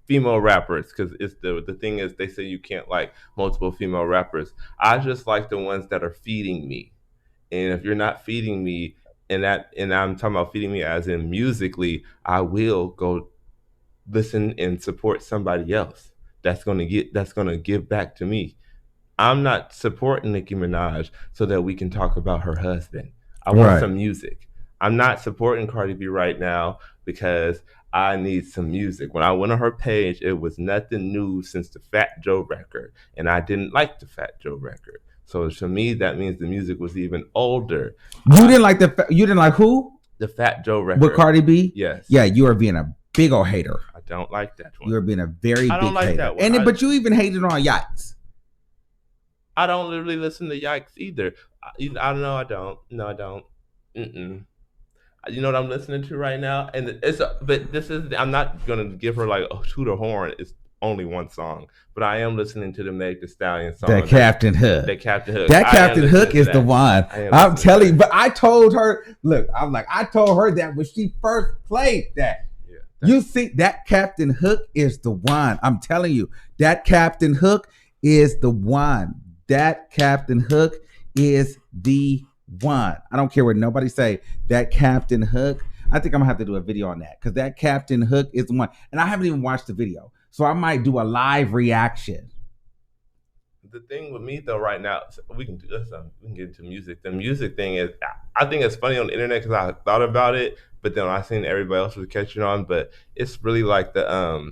female rappers, because it's the thing is they say you can't like multiple female rappers. I just like the ones that are feeding me, and if you're not feeding me, and I'm talking about feeding me as in musically, I will go listen and support somebody else that's gonna give back to me. I'm not supporting Nicki Minaj so that we can talk about her husband. I want some music. I'm not supporting Cardi B right now because I need some music. When I went on her page, it was nothing new since the Fat Joe record, and I didn't like the Fat Joe record. So to me, that means the music was even older. You didn't like who? The Fat Joe record with Cardi B. Yes. Yeah, you are being a big old hater. I don't like that one. You're being a very big hater. That one. But you even hated on Yikes. I don't literally listen to Yikes either. I don't know. I don't. No, I don't. You know what I'm listening to right now? And I'm not going to give her like a toot a horn. It's only one song. But I am listening to the Meg Thee Stallion song. That Captain Hook. That Captain Hook. That Captain Hook is the one. I'm telling you. But I told her, look, I told her that when she first played that. You see, that Captain Hook is the one. I'm telling you, that Captain Hook is the one. That Captain Hook is the one. I don't care what nobody say. That Captain Hook. I think I'm gonna have to do a video on that because that Captain Hook is the one. And I haven't even watched the video, so I might do a live reaction. The thing with me though, right now, we can do this. We can get into music. The music thing is, I think it's funny on the internet because I thought about it, but then I seen everybody else was catching on. But it's really like the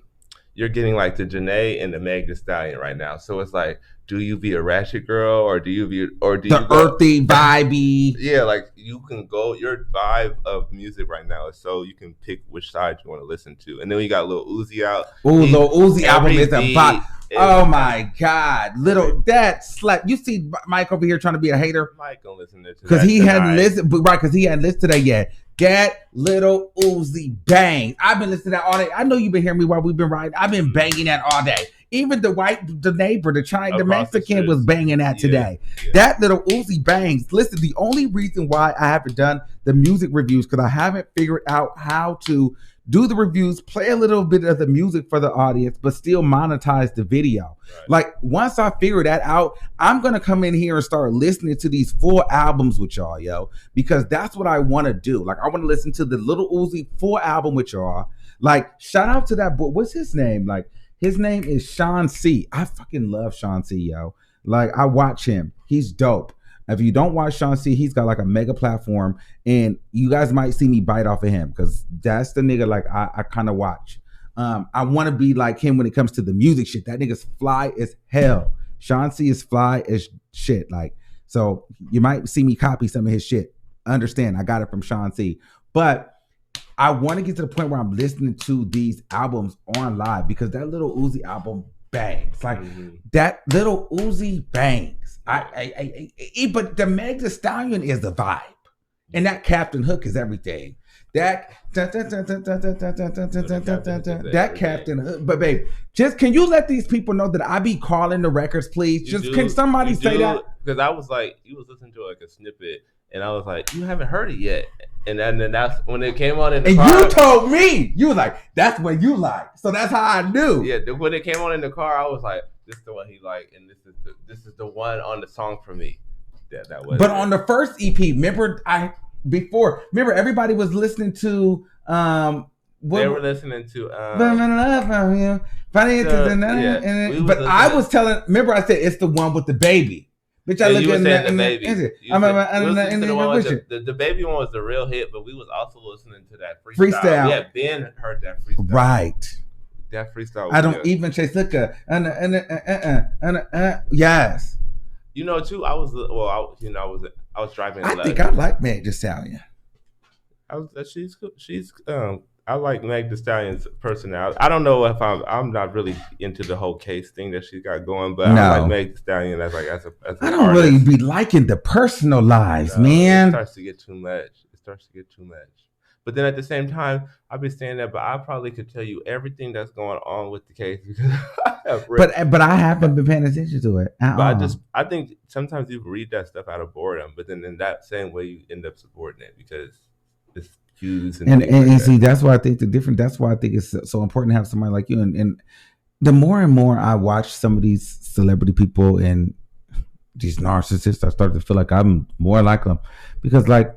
you're getting like the Janae and the Meg Thee Stallion right now. So it's like, do you be a ratchet girl or do you the earthy vibey? Yeah, like you can go. Your vibe of music right now is so you can pick which side you want to listen to, and then we got Lil Uzi out. Oh, Lil Uzi album is a vibe. Oh my God, little that slap! You see Mike over here trying to be a hater. Mike gonna listen to because he hadn't listened, right? Because he hadn't listened to that yet. Get Little Uzi bang! I've been listening to that all day. I know you've been hearing me while we've been riding. I've been banging that all day. Even the neighbor, the Mexican was banging that today. Yeah. That Little Uzi bangs. Listen, the only reason why I haven't done the music reviews because I haven't figured out how to do the reviews, play a little bit of the music for the audience, but still monetize the video. Right. Like once I figure that out, I'm gonna come in here and start listening to these full albums with y'all, yo, because that's what I want to do. Like I want to listen to the Little Uzi full album with y'all. Like shout out to that boy. What's his name? Like his name is Sean C. I fucking love Sean C, yo. Like I watch him. He's dope. If you don't watch Sean C, he's got like a mega platform, and you guys might see me bite off of him because that's the nigga like I kind of watch. I want to be like him when it comes to the music shit. That nigga's fly as hell. Sean C is fly as shit. Like, so you might see me copy some of his shit. Understand, I got it from Sean C. But I want to get to the point where I'm listening to these albums on live because that Little Uzi album bangs. Like that Little Uzi bangs. But the Meg Thee Stallion is the vibe, and that Captain Hook is everything. That Captain Hook. But babe, just can you let these people know that I be calling the records, please? Can somebody say that? Because I was like, you was listening to like a snippet, and I was like, you haven't heard it yet. And then that's when it came on in the car. And you told me, you was like, that's what you like. So that's how I knew. Yeah, when it came on in the car, I was like, this is the one he liked, and this is the one on the song for me. That was. But on the first EP, remember everybody was listening to they were listening to but I was telling, remember I said it's the one with the baby. Bitch, I look at the baby. The baby one was the real hit, but we was also listening to that freestyle. Yeah, Ben heard that freestyle. Right. That freestyle. I don't even chase liquor. Yes. You know, too. I was driving. I think I like Meg Thee Stallion. I like Meg Thee Stallion's personality. I don't know if I'm not really into the whole case thing that she's got going, but I like Meg Thee Stallion as an I don't artist. Really be liking the personal lives, man. It starts to get too much. But then at the same time, I'll be saying that, but I probably could tell you everything that's going on with the case because I have read. But I haven't been paying attention to it. But I think sometimes you read that stuff out of boredom, but then in that same way you end up supporting it because it's cues and see that's why I think that's why I think it's so important to have somebody like you. And the more and more I watch some of these celebrity people and these narcissists, I start to feel like I'm more like them because like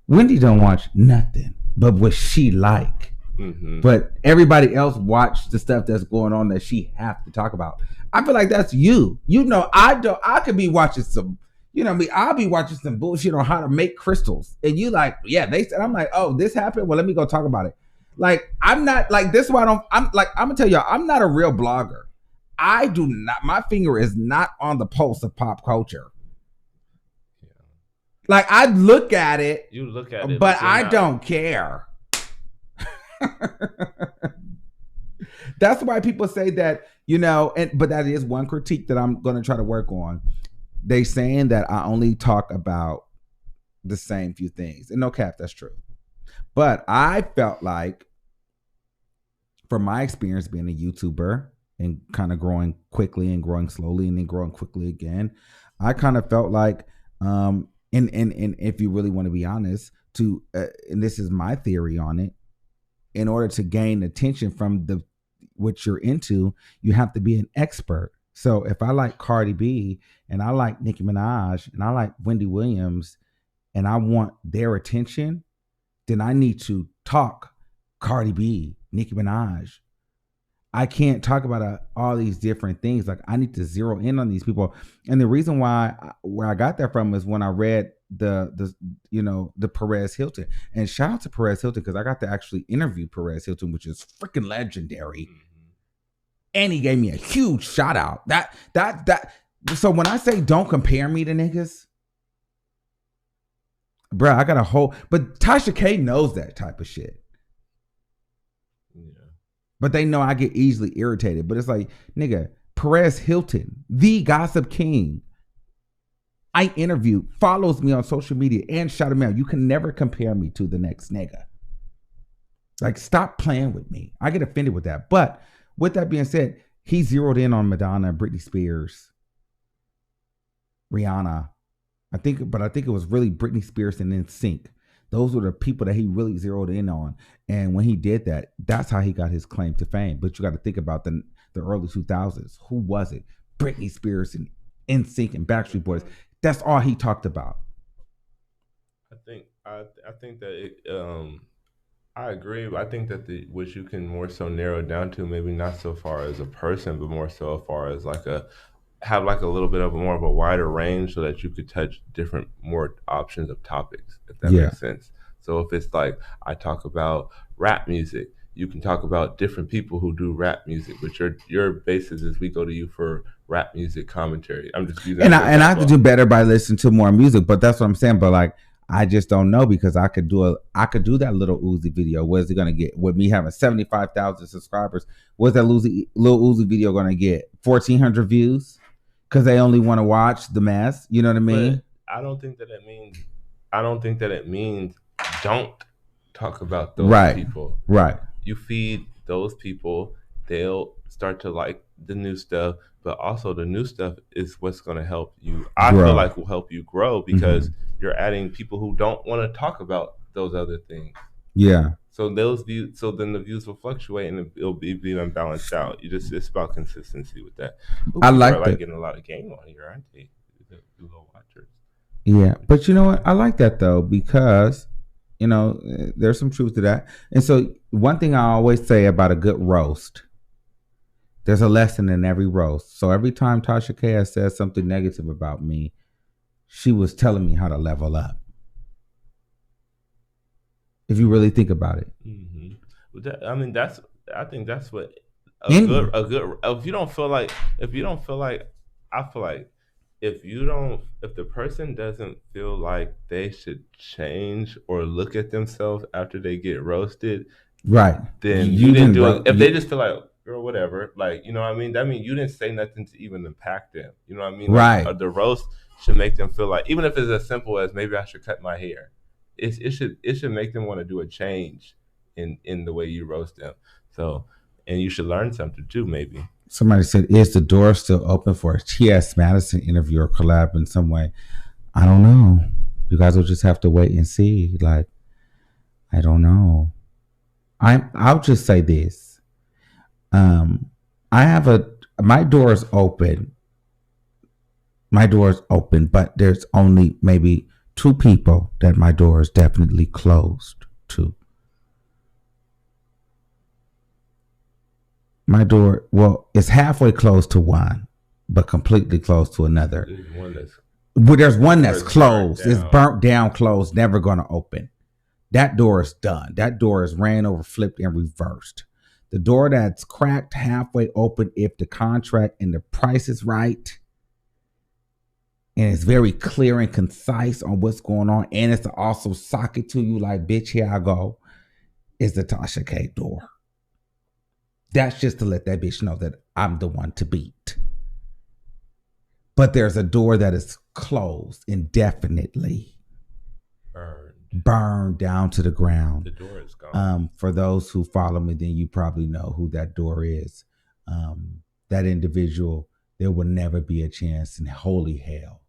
Wendy don't watch nothing but what she like. Mm-hmm. But everybody else watch the stuff that's going on that she have to talk about. I feel like that's you. You know, I could be watching some, you know me, I'll be watching some bullshit on how to make crystals. And you like, yeah, they said, I'm like, oh, this happened? Well, let me go talk about it. Like, I'm not like this. Why I'm gonna tell y'all, I'm not a real blogger. I do not, my finger is not on the pulse of pop culture. Like I look at it, you look at it, but I don't care. That's why people say that, you know, but that is one critique that I'm going to try to work on. They saying that I only talk about the same few things, and no cap, that's true. But I felt like, from my experience being a YouTuber and kind of growing quickly and growing slowly and then growing quickly again, I kind of felt like, and if you really want to be honest, and this is my theory on it, in order to gain attention from what you're into, you have to be an expert. So if I like Cardi B and I like Nicki Minaj and I like Wendy Williams and I want their attention, then I need to talk Cardi B, Nicki Minaj. I can't talk about all these different things. Like I need to zero in on these people. And the reason where I got that from is when I read the Perez Hilton. And shout out to Perez Hilton because I got to actually interview Perez Hilton, which is freaking legendary. And he gave me a huge shout out. So when I say don't compare me to niggas, bruh, I got a whole. But Tasha K knows that type of shit. But they know I get easily irritated. But it's like, nigga, Perez Hilton, the gossip king, I interviewed, follows me on social media and shout him out. You can never compare me to the next nigga. Like, stop playing with me. I get offended with that. But with that being said, he zeroed in on Madonna, Britney Spears, Rihanna. I think it was really Britney Spears and NSYNC. Those were the people that he really zeroed in on. And when he did that, that's how he got his claim to fame. But you got to think about the early 2000s. Who was it? Britney Spears and NSYNC and Backstreet Boys. That's all he talked about. I think that I agree. I think that which you can more so narrow down to maybe not so far as a person, but more so far as have a little bit of more of a wider range so that you could touch different more options of topics, if that makes sense. So if it's like I talk about rap music, you can talk about different people who do rap music, but your basis is we go to you for rap music commentary. I'm just using I have to do better by listening to more music, but that's what I'm saying. But like I just don't know because I could do that little Uzi video. What is it gonna get with me having 75,000 subscribers? What's that little Uzi video gonna get? 1,400 views? Because they only want to watch the mess. You know what I mean? But I don't think that it means don't talk about those people. Right. You feed those people, they'll start to like the new stuff, but also the new stuff is what's going to help you. I feel like will help you grow because you're adding people who don't want to talk about those other things. Yeah. So then the views will fluctuate and it'll be unbalanced out. It's about consistency with that. I like that. Getting a lot of game on here, aren't they? The little watchers. Yeah, but you know what? I like that though because there's some truth to that. And so one thing I always say about a good roast, there's a lesson in every roast. So every time Tasha K has said something negative about me, she was telling me how to level up. If you really think about it. Mm-hmm. I think that's what if the person doesn't feel like they should change or look at themselves after they get roasted, right? Then you didn't do it. If they just feel like, or whatever, like, you know what I mean? That means you didn't say nothing to even impact them. You know what I mean? Right. Like, the roast should make them feel like, even if it's as simple as maybe I should cut my hair, it should make them want to do a change in the way you roast them. So, and you should learn something too, maybe. Somebody said, is the door still open for a T.S. Madison interview or collab in some way? I don't know. You guys will just have to wait and see. Like, I don't know. I'll just say this. My door is open. My door is open, but there's only maybe 2 people that my door is definitely closed to. My door, well, it's halfway closed to one, but completely closed to another. There's one that's closed. It's burnt down, closed, never going to open. That door is done. That door is ran over, flipped, and reversed. The door that's cracked halfway open, if the contract and the price is right, and it's very clear and concise on what's going on, and it's to also sock it to you like, bitch, here I go, is the Tasha K door. That's just to let that bitch know that I'm the one to beat. But there's a door that is closed indefinitely. Burned down to the ground. The door is gone. For those who follow me, then you probably know who that door is. That individual, there will never be a chance in holy hell.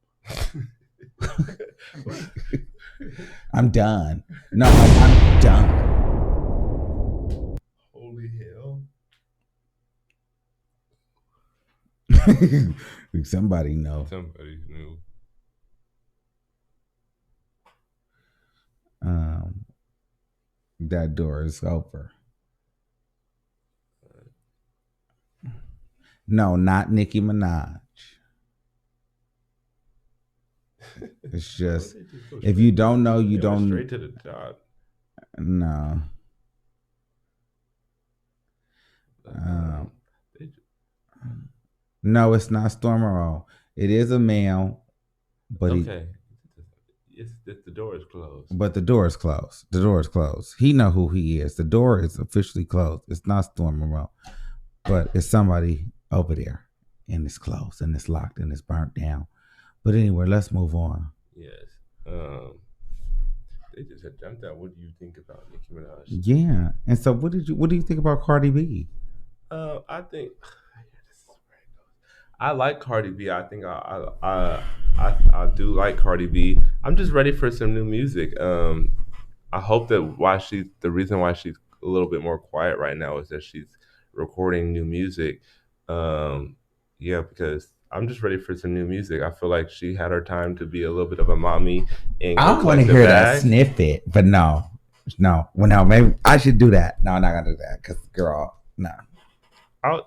I'm done. No, I'm done. Only hell. Somebody know. Somebody knew. That door is over. No, not Nicki Minaj. It's just if you don't know, you don't. Straight to the top. No. No, it's not Stormero. It is a male, but okay. It's the door is closed. But the door is closed. The door is closed. He know who he is. The door is officially closed. It's not Stormero, but it's somebody over there, and it's closed, and it's locked, and it's burnt down. But anyway, let's move on. Yes. They just had jumped out. What do you think about Nicki Minaj? Yeah. And so what do you think about Cardi B? I think I like Cardi B. I think I do like Cardi B. I'm just ready for some new music. I hope that the reason why she's a little bit more quiet right now is that she's recording new music. Yeah, because I'm just ready for some new music. I feel like she had her time to be a little bit of a mommy. And I want to hear that snippet, but no. Well, no, maybe I should do that. No, I'm not gonna do that because, girl, no.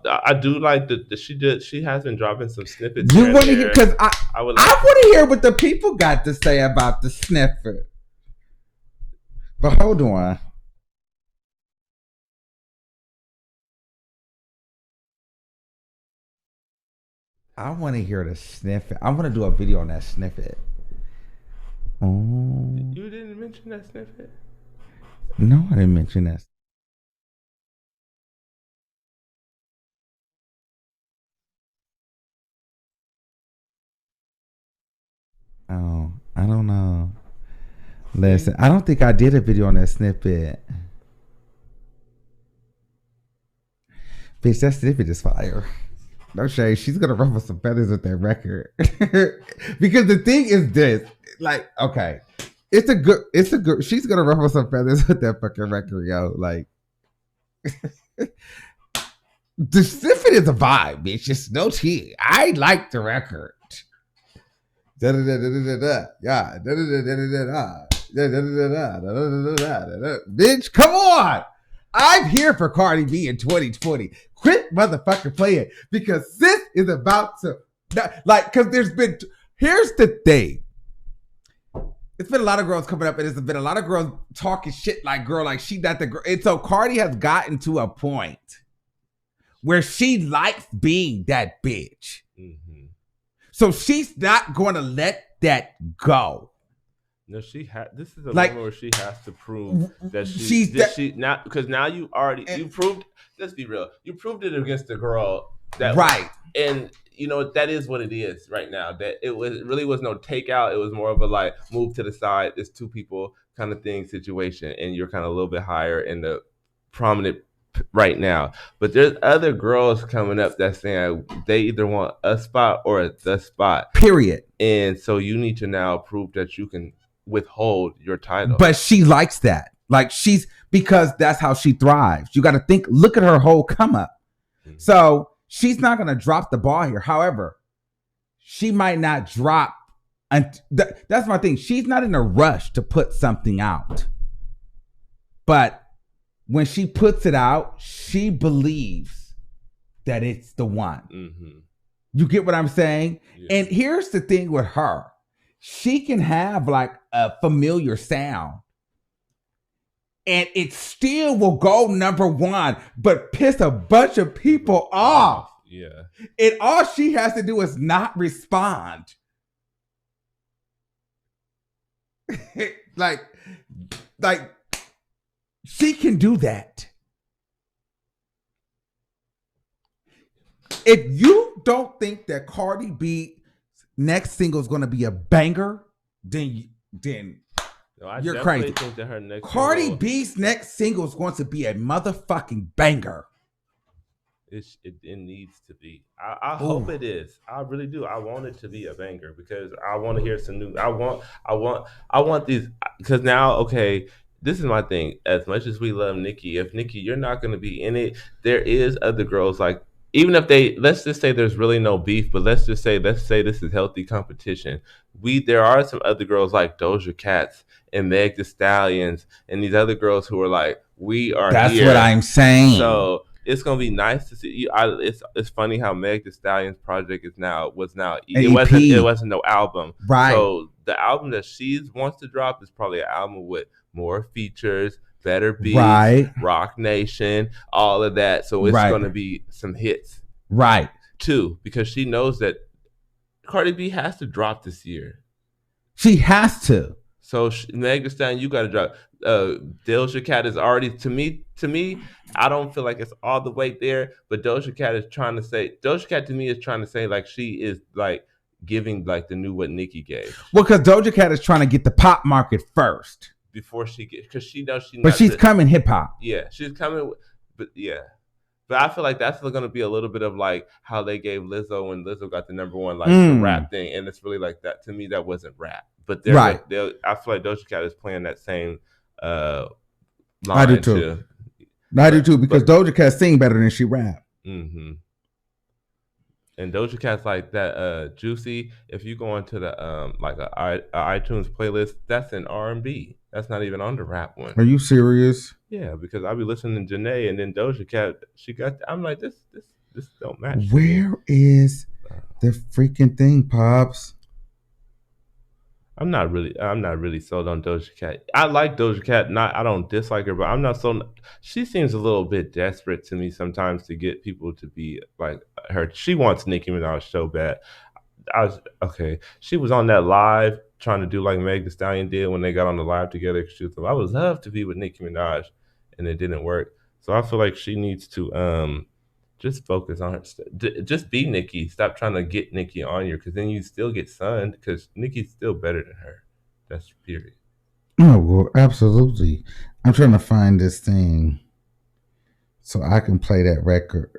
I do like that she has been dropping some snippets. You want to hear? Because I want to hear what the people got to say about the snippet. But hold on. I want to hear the snippet. I want to do a video on that snippet. Oh. You didn't mention that snippet? No, I didn't mention that. Oh, I don't know. Listen, I don't think I did a video on that snippet. Bitch, that snippet is fire. No shade. She's gonna ruffle some feathers with that record. Because the thing is this, like, okay. It's a good she's gonna ruffle some feathers with that fucking record, yo. Like the snippet is a vibe, bitch. Just no tea. I like the record. Yeah. Bitch, come on. I'm here for Cardi B in 2020. Quit motherfucking playing because this is about to because here's the thing. It's been a lot of girls coming up, and there's been a lot of girls talking shit like she not the girl. And so Cardi has gotten to a point where she likes being that bitch. Mm-hmm. So she's not going to let that go. No, this is a moment where she has to prove that she not because now you proved. Let's be real. You proved it against the girl that right, and you know that is what it is right now. That it really was no takeout. It was more of a like move to the side. It's two people kind of thing situation, and you're kind of a little bit higher in the prominent right now. But there's other girls coming up that's saying they either want a spot or the spot. Period. And so you need to now prove that you can withhold your title. But she likes that. Like because that's how she thrives. You got to look at her whole come up. Mm-hmm. So she's not going to drop the ball here. However, she might not drop. And that's my thing. She's not in a rush to put something out. But when she puts it out, she believes that it's the one. Mm-hmm. You get what I'm saying? Yeah. And here's the thing with her. She can have like a familiar sound and it still will go number one, but piss a bunch of people off. Yeah. And all she has to do is not respond. like she can do that. If you don't think that Cardi B next single is going to be a banger, then no, you're crazy. Think that her next Cardi B's next single is going to be a motherfucking banger. It needs to be. I hope it is. I really do. I want it to be a banger because I want to hear some new. I want these because now, okay, this is my thing. As much as we love Nikki, if Nikki, you're not going to be in it, there is other girls like. Even if let's just say there's really no beef, but let's say this is healthy competition. There are some other girls like Doja Cats and Meg Thee Stallions and these other girls who are like, we are. That's here. what I'm saying. So it's gonna be nice to see you. It's funny how Meg Thee Stallion's project was now it wasn't no album, right? So the album that she wants to drop is probably an album with more features, better beats, right? Rock Nation, all of that. So it's gonna be some hits, right? Too, because she knows that Cardi B has to drop this year. She has to. So Meg Thee Stallion, you got to drop. Doja Cat is already to me. I don't feel like it's all the way there, but Doja Cat to me is trying to say like she is like giving like the new what Nicki gave. Well, because Doja Cat is trying to get the pop market first before she gets, because she knows she. But she's coming hip hop. Yeah, she's coming. But yeah. But I feel like that's going to be a little bit of like how they gave Lizzo when Lizzo got the #1 like the rap thing, and it's really like that to me. That wasn't rap, but I feel like Doja Cat is playing that same line. I do too. I do too because Doja Cat sing better than she rap. Mm-hmm. And Doja Cat's like that Juicy. If you go into the like a iTunes playlist, that's an R&B. That's not even on the rap one. Are you serious? Yeah, because I'll be listening to Janae and then Doja Cat. I'm like this don't match. Where is the freaking thing, Pops? I'm not really sold on Doja Cat. I like Doja Cat. I don't dislike her, but I'm not so. She seems a little bit desperate to me sometimes to get people to be like her. She wants Nicki Minaj so bad. She was on that live trying to do like Meg Thee Stallion did when they got on the live together. She was like, I would love to be with Nicki Minaj, and it didn't work. So I feel like she needs to just focus on her. Just be Nicki. Stop trying to get Nicki on you, because then you still get sunned, because Nicki's still better than her. That's period. Oh, well, absolutely. I'm trying to find this thing so I can play that record.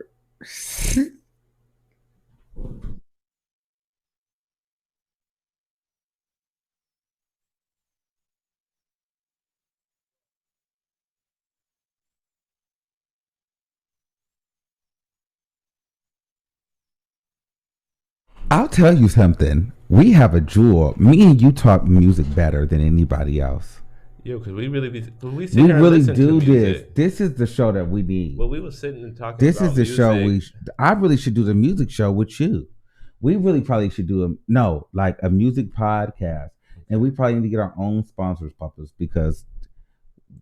I'll tell you something. We have a jewel. Me and you talk music better than anybody else. Yo, because we really do this. This is the show that we need. Well, we were sitting and talking. This is the music. Show I really should do the music show with you. We really probably should do a music podcast, and we probably need to get our own sponsors, Papas, because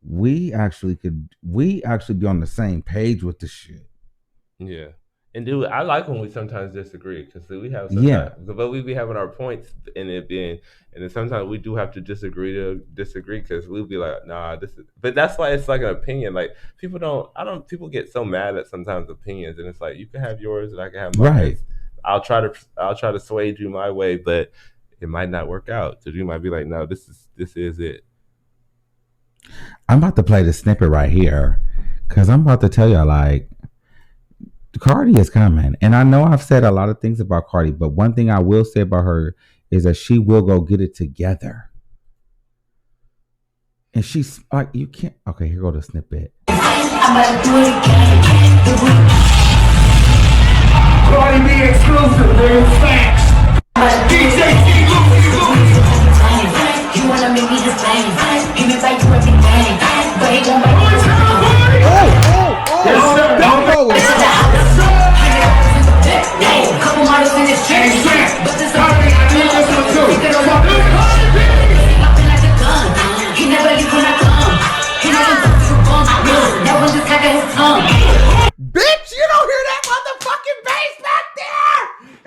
we actually be on the same page with this shit. Yeah. And dude, I like when we sometimes disagree, because we have but we be having our points in it being, and then sometimes we do have to disagree because we'll be like, nah, this is. But that's why it's like an opinion. Like people get so mad at sometimes opinions, and it's like you can have yours and I can have mine. Right. I'll try to sway you my way, but it might not work out. So you might be like, no, this is it. I'm about to play the snippet right here because I'm about to tell y'all like. Cardi is coming, and I know I've said a lot of things about Cardi, but one thing I will say about her is that she will go get it together. And she's like, you can't. Okay, here go the snippet. Cardi B exclusive, there's facts. DJ you wanna make me the same? Give me back to everything, but he gon' make me couple models in this chain, but this is like a gun. He never leave when I come. He never talks to bum. That one just got his tongue. Bitch, you don't hear that motherfucking bass back there?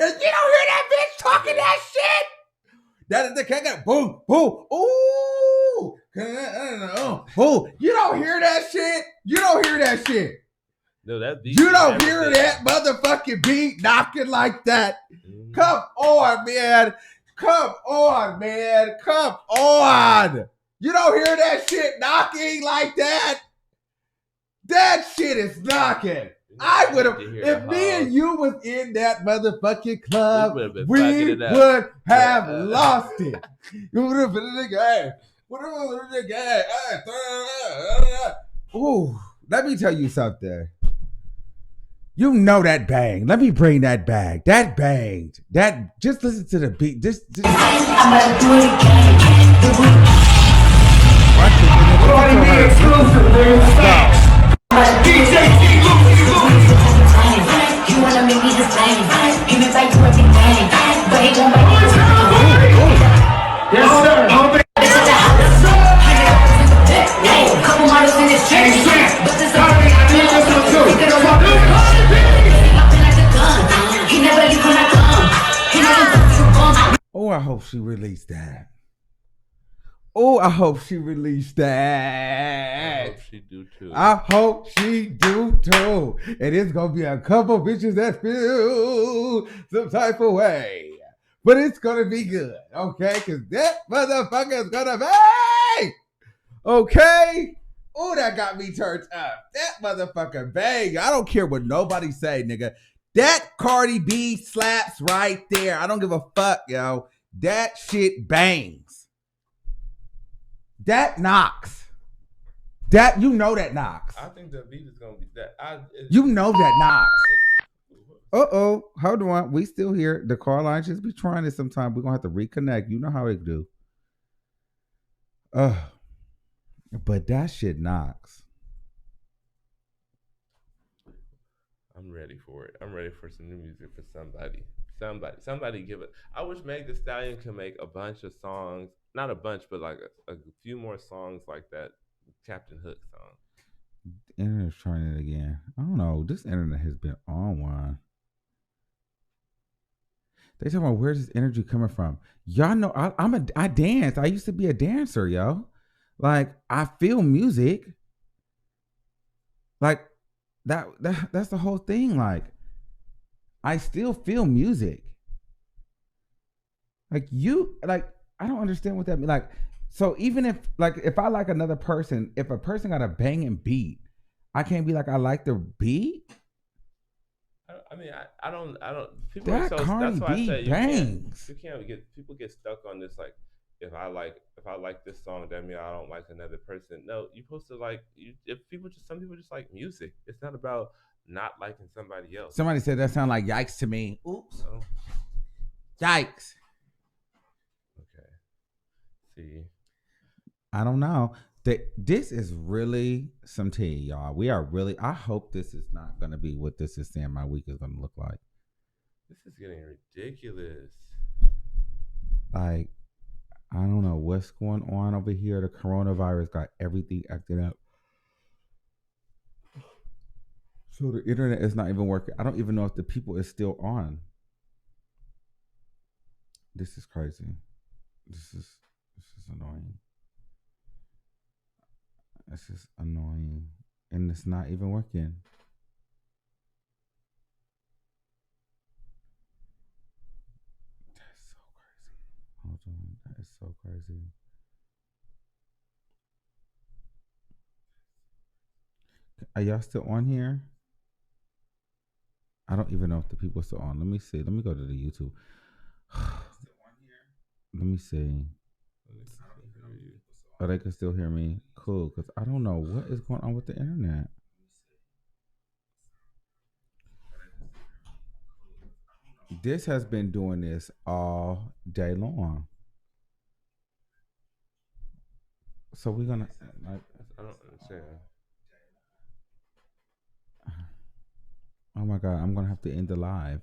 And you don't hear that bitch talking that shit? That is the kicker. Boom, boom, ooh, ooh. You don't hear that shit? You don't hear that shit? No, that beat. You don't hear that motherfucking beat knocking like that? Mm-hmm. Come on, man. Come on, man. Come on. You don't hear that shit knocking like that? That shit is knocking. I would have, if me and you was in that motherfucking club, we would have lost it. You would have been like, hey, Ooh, let me tell you something. You know that bang. Let me bring that back. That banged. That just listen to the beat. Just You wanna make me the same? Give it back to everything. But he gon' make me the same. Couple models in this chain. But this he never leave when I come. He never oh, I hope she released that. Oh, I hope she released that. I hope she do too. I hope she do too. And it's gonna be a couple bitches that feel some type of way. But it's gonna be good, okay? Cause that motherfucker's gonna bang! Okay? Oh, that got me turned up. That motherfucker bang. I don't care what nobody say, nigga. That Cardi B slaps right there. I don't give a fuck, yo. That shit bangs. That knocks. That you know that knocks. I think the beat is gonna be that. You know that knocks. Uh-oh. Hold on. We still here. The car line just be trying this sometime. We're gonna have to reconnect. You know how they do. But that shit knocks. I'm ready for it. I'm ready for some new music for somebody. Somebody give it. I wish Meg Thee Stallion could make a bunch of songs. Not a bunch, but like a few more songs like that Captain Hook song. The internet's trying it again. I don't know. This internet has been on one. They talking about where's this energy coming from? Y'all know I dance. I used to be a dancer, yo. Like I feel music. Like that's the whole thing. Like I still feel music. Like I don't understand what that means. Like, so even if I like another person, if a person got a banging beat, I can't be like I like the beat. I mean, I don't. People That are so. Cardi That's why B I say bangs. you can't get people get stuck on this. Like, if I like this song, that means I don't like another person. No, you're supposed to like. Some people just like music. It's not about not liking somebody else. Somebody said that sound like yikes to me. Oops. Oh, Yikes. okay. See, I don't know. This is really some tea, y'all. We are really. I hope this is not going to be what this is saying my week is going to look like. this is getting ridiculous. Like, I don't know what's going on over here. The coronavirus got everything acted up. So the internet is not even working. I don't even know if the people is still on. This is crazy. This is annoying. It's just annoying. And it's not even working. That's so crazy. Hold on. That is so crazy. Are y'all still on here? I don't even know if the people are still on. Let me see. Let me go to the YouTube. Let me see. Oh, they can still hear me. Cool, because I don't know what is going on with the internet. This has been doing this all day long. So we're gonna. Like, I don't understand. oh my god, I'm gonna have to end the live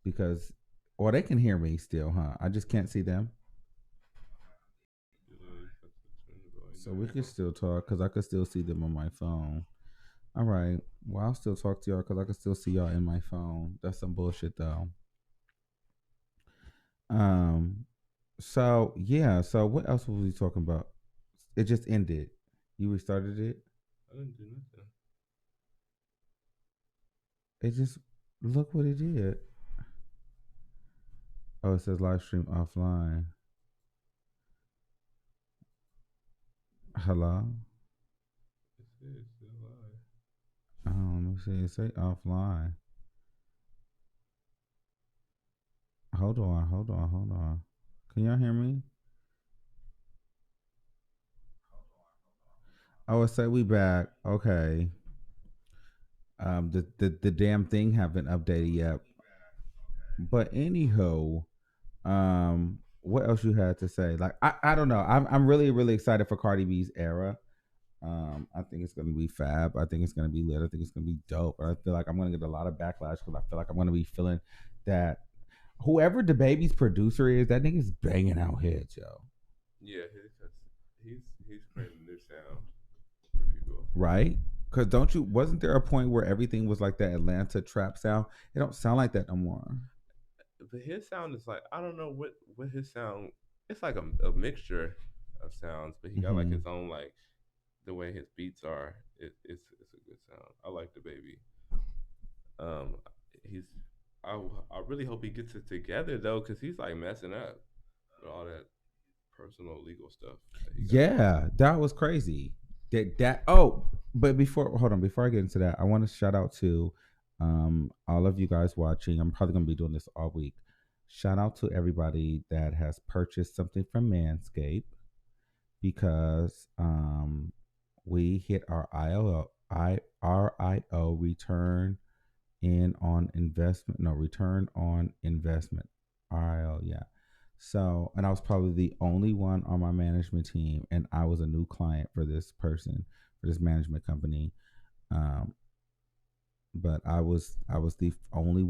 because, or they can hear me still, huh? I just can't see them. So we can still talk because I could still see them on my phone. All right. Well, I'll still talk to y'all because I can still see y'all in my phone. That's some bullshit though. So yeah. So what else was we talking about? It just ended. You restarted it. I didn't do nothing. It just look what it did. Oh, it says live stream offline. Hello. It's still live. Oh, let me see. It say offline. Hold on. Can y'all hear me? Oh, say we back. Okay. The damn thing haven't updated yet. But anyhow, what else you had to say? Like I don't know. I'm really really excited for Cardi B's era. I think it's gonna be fab. I think it's gonna be lit. I think it's gonna be dope. I feel like I'm gonna get a lot of backlash because I feel like I'm gonna be feeling that whoever the baby's producer is, that nigga's banging out hits, yo. Yeah, he's creating a new sound for people. Right? Because don't you? Wasn't there a point where everything was like that Atlanta trap sound? It don't sound like that no more. But his sound is like, I don't know what his sound. It's like a mixture of sounds, but he got like his own, like the way his beats are. It's a good sound. I like the baby. He's I really hope he gets it together though, because he's like messing up with all that personal legal stuff. Yeah, that was crazy. But before I get into that, I want to shout out to all of you guys watching. I'm probably gonna be doing this all week. Shout out to everybody that has purchased something from Manscaped because we hit our RIO return return on investment. RIO, yeah. So, and I was probably the only one on my management team, and I was a new client for this management company. But I was the only one.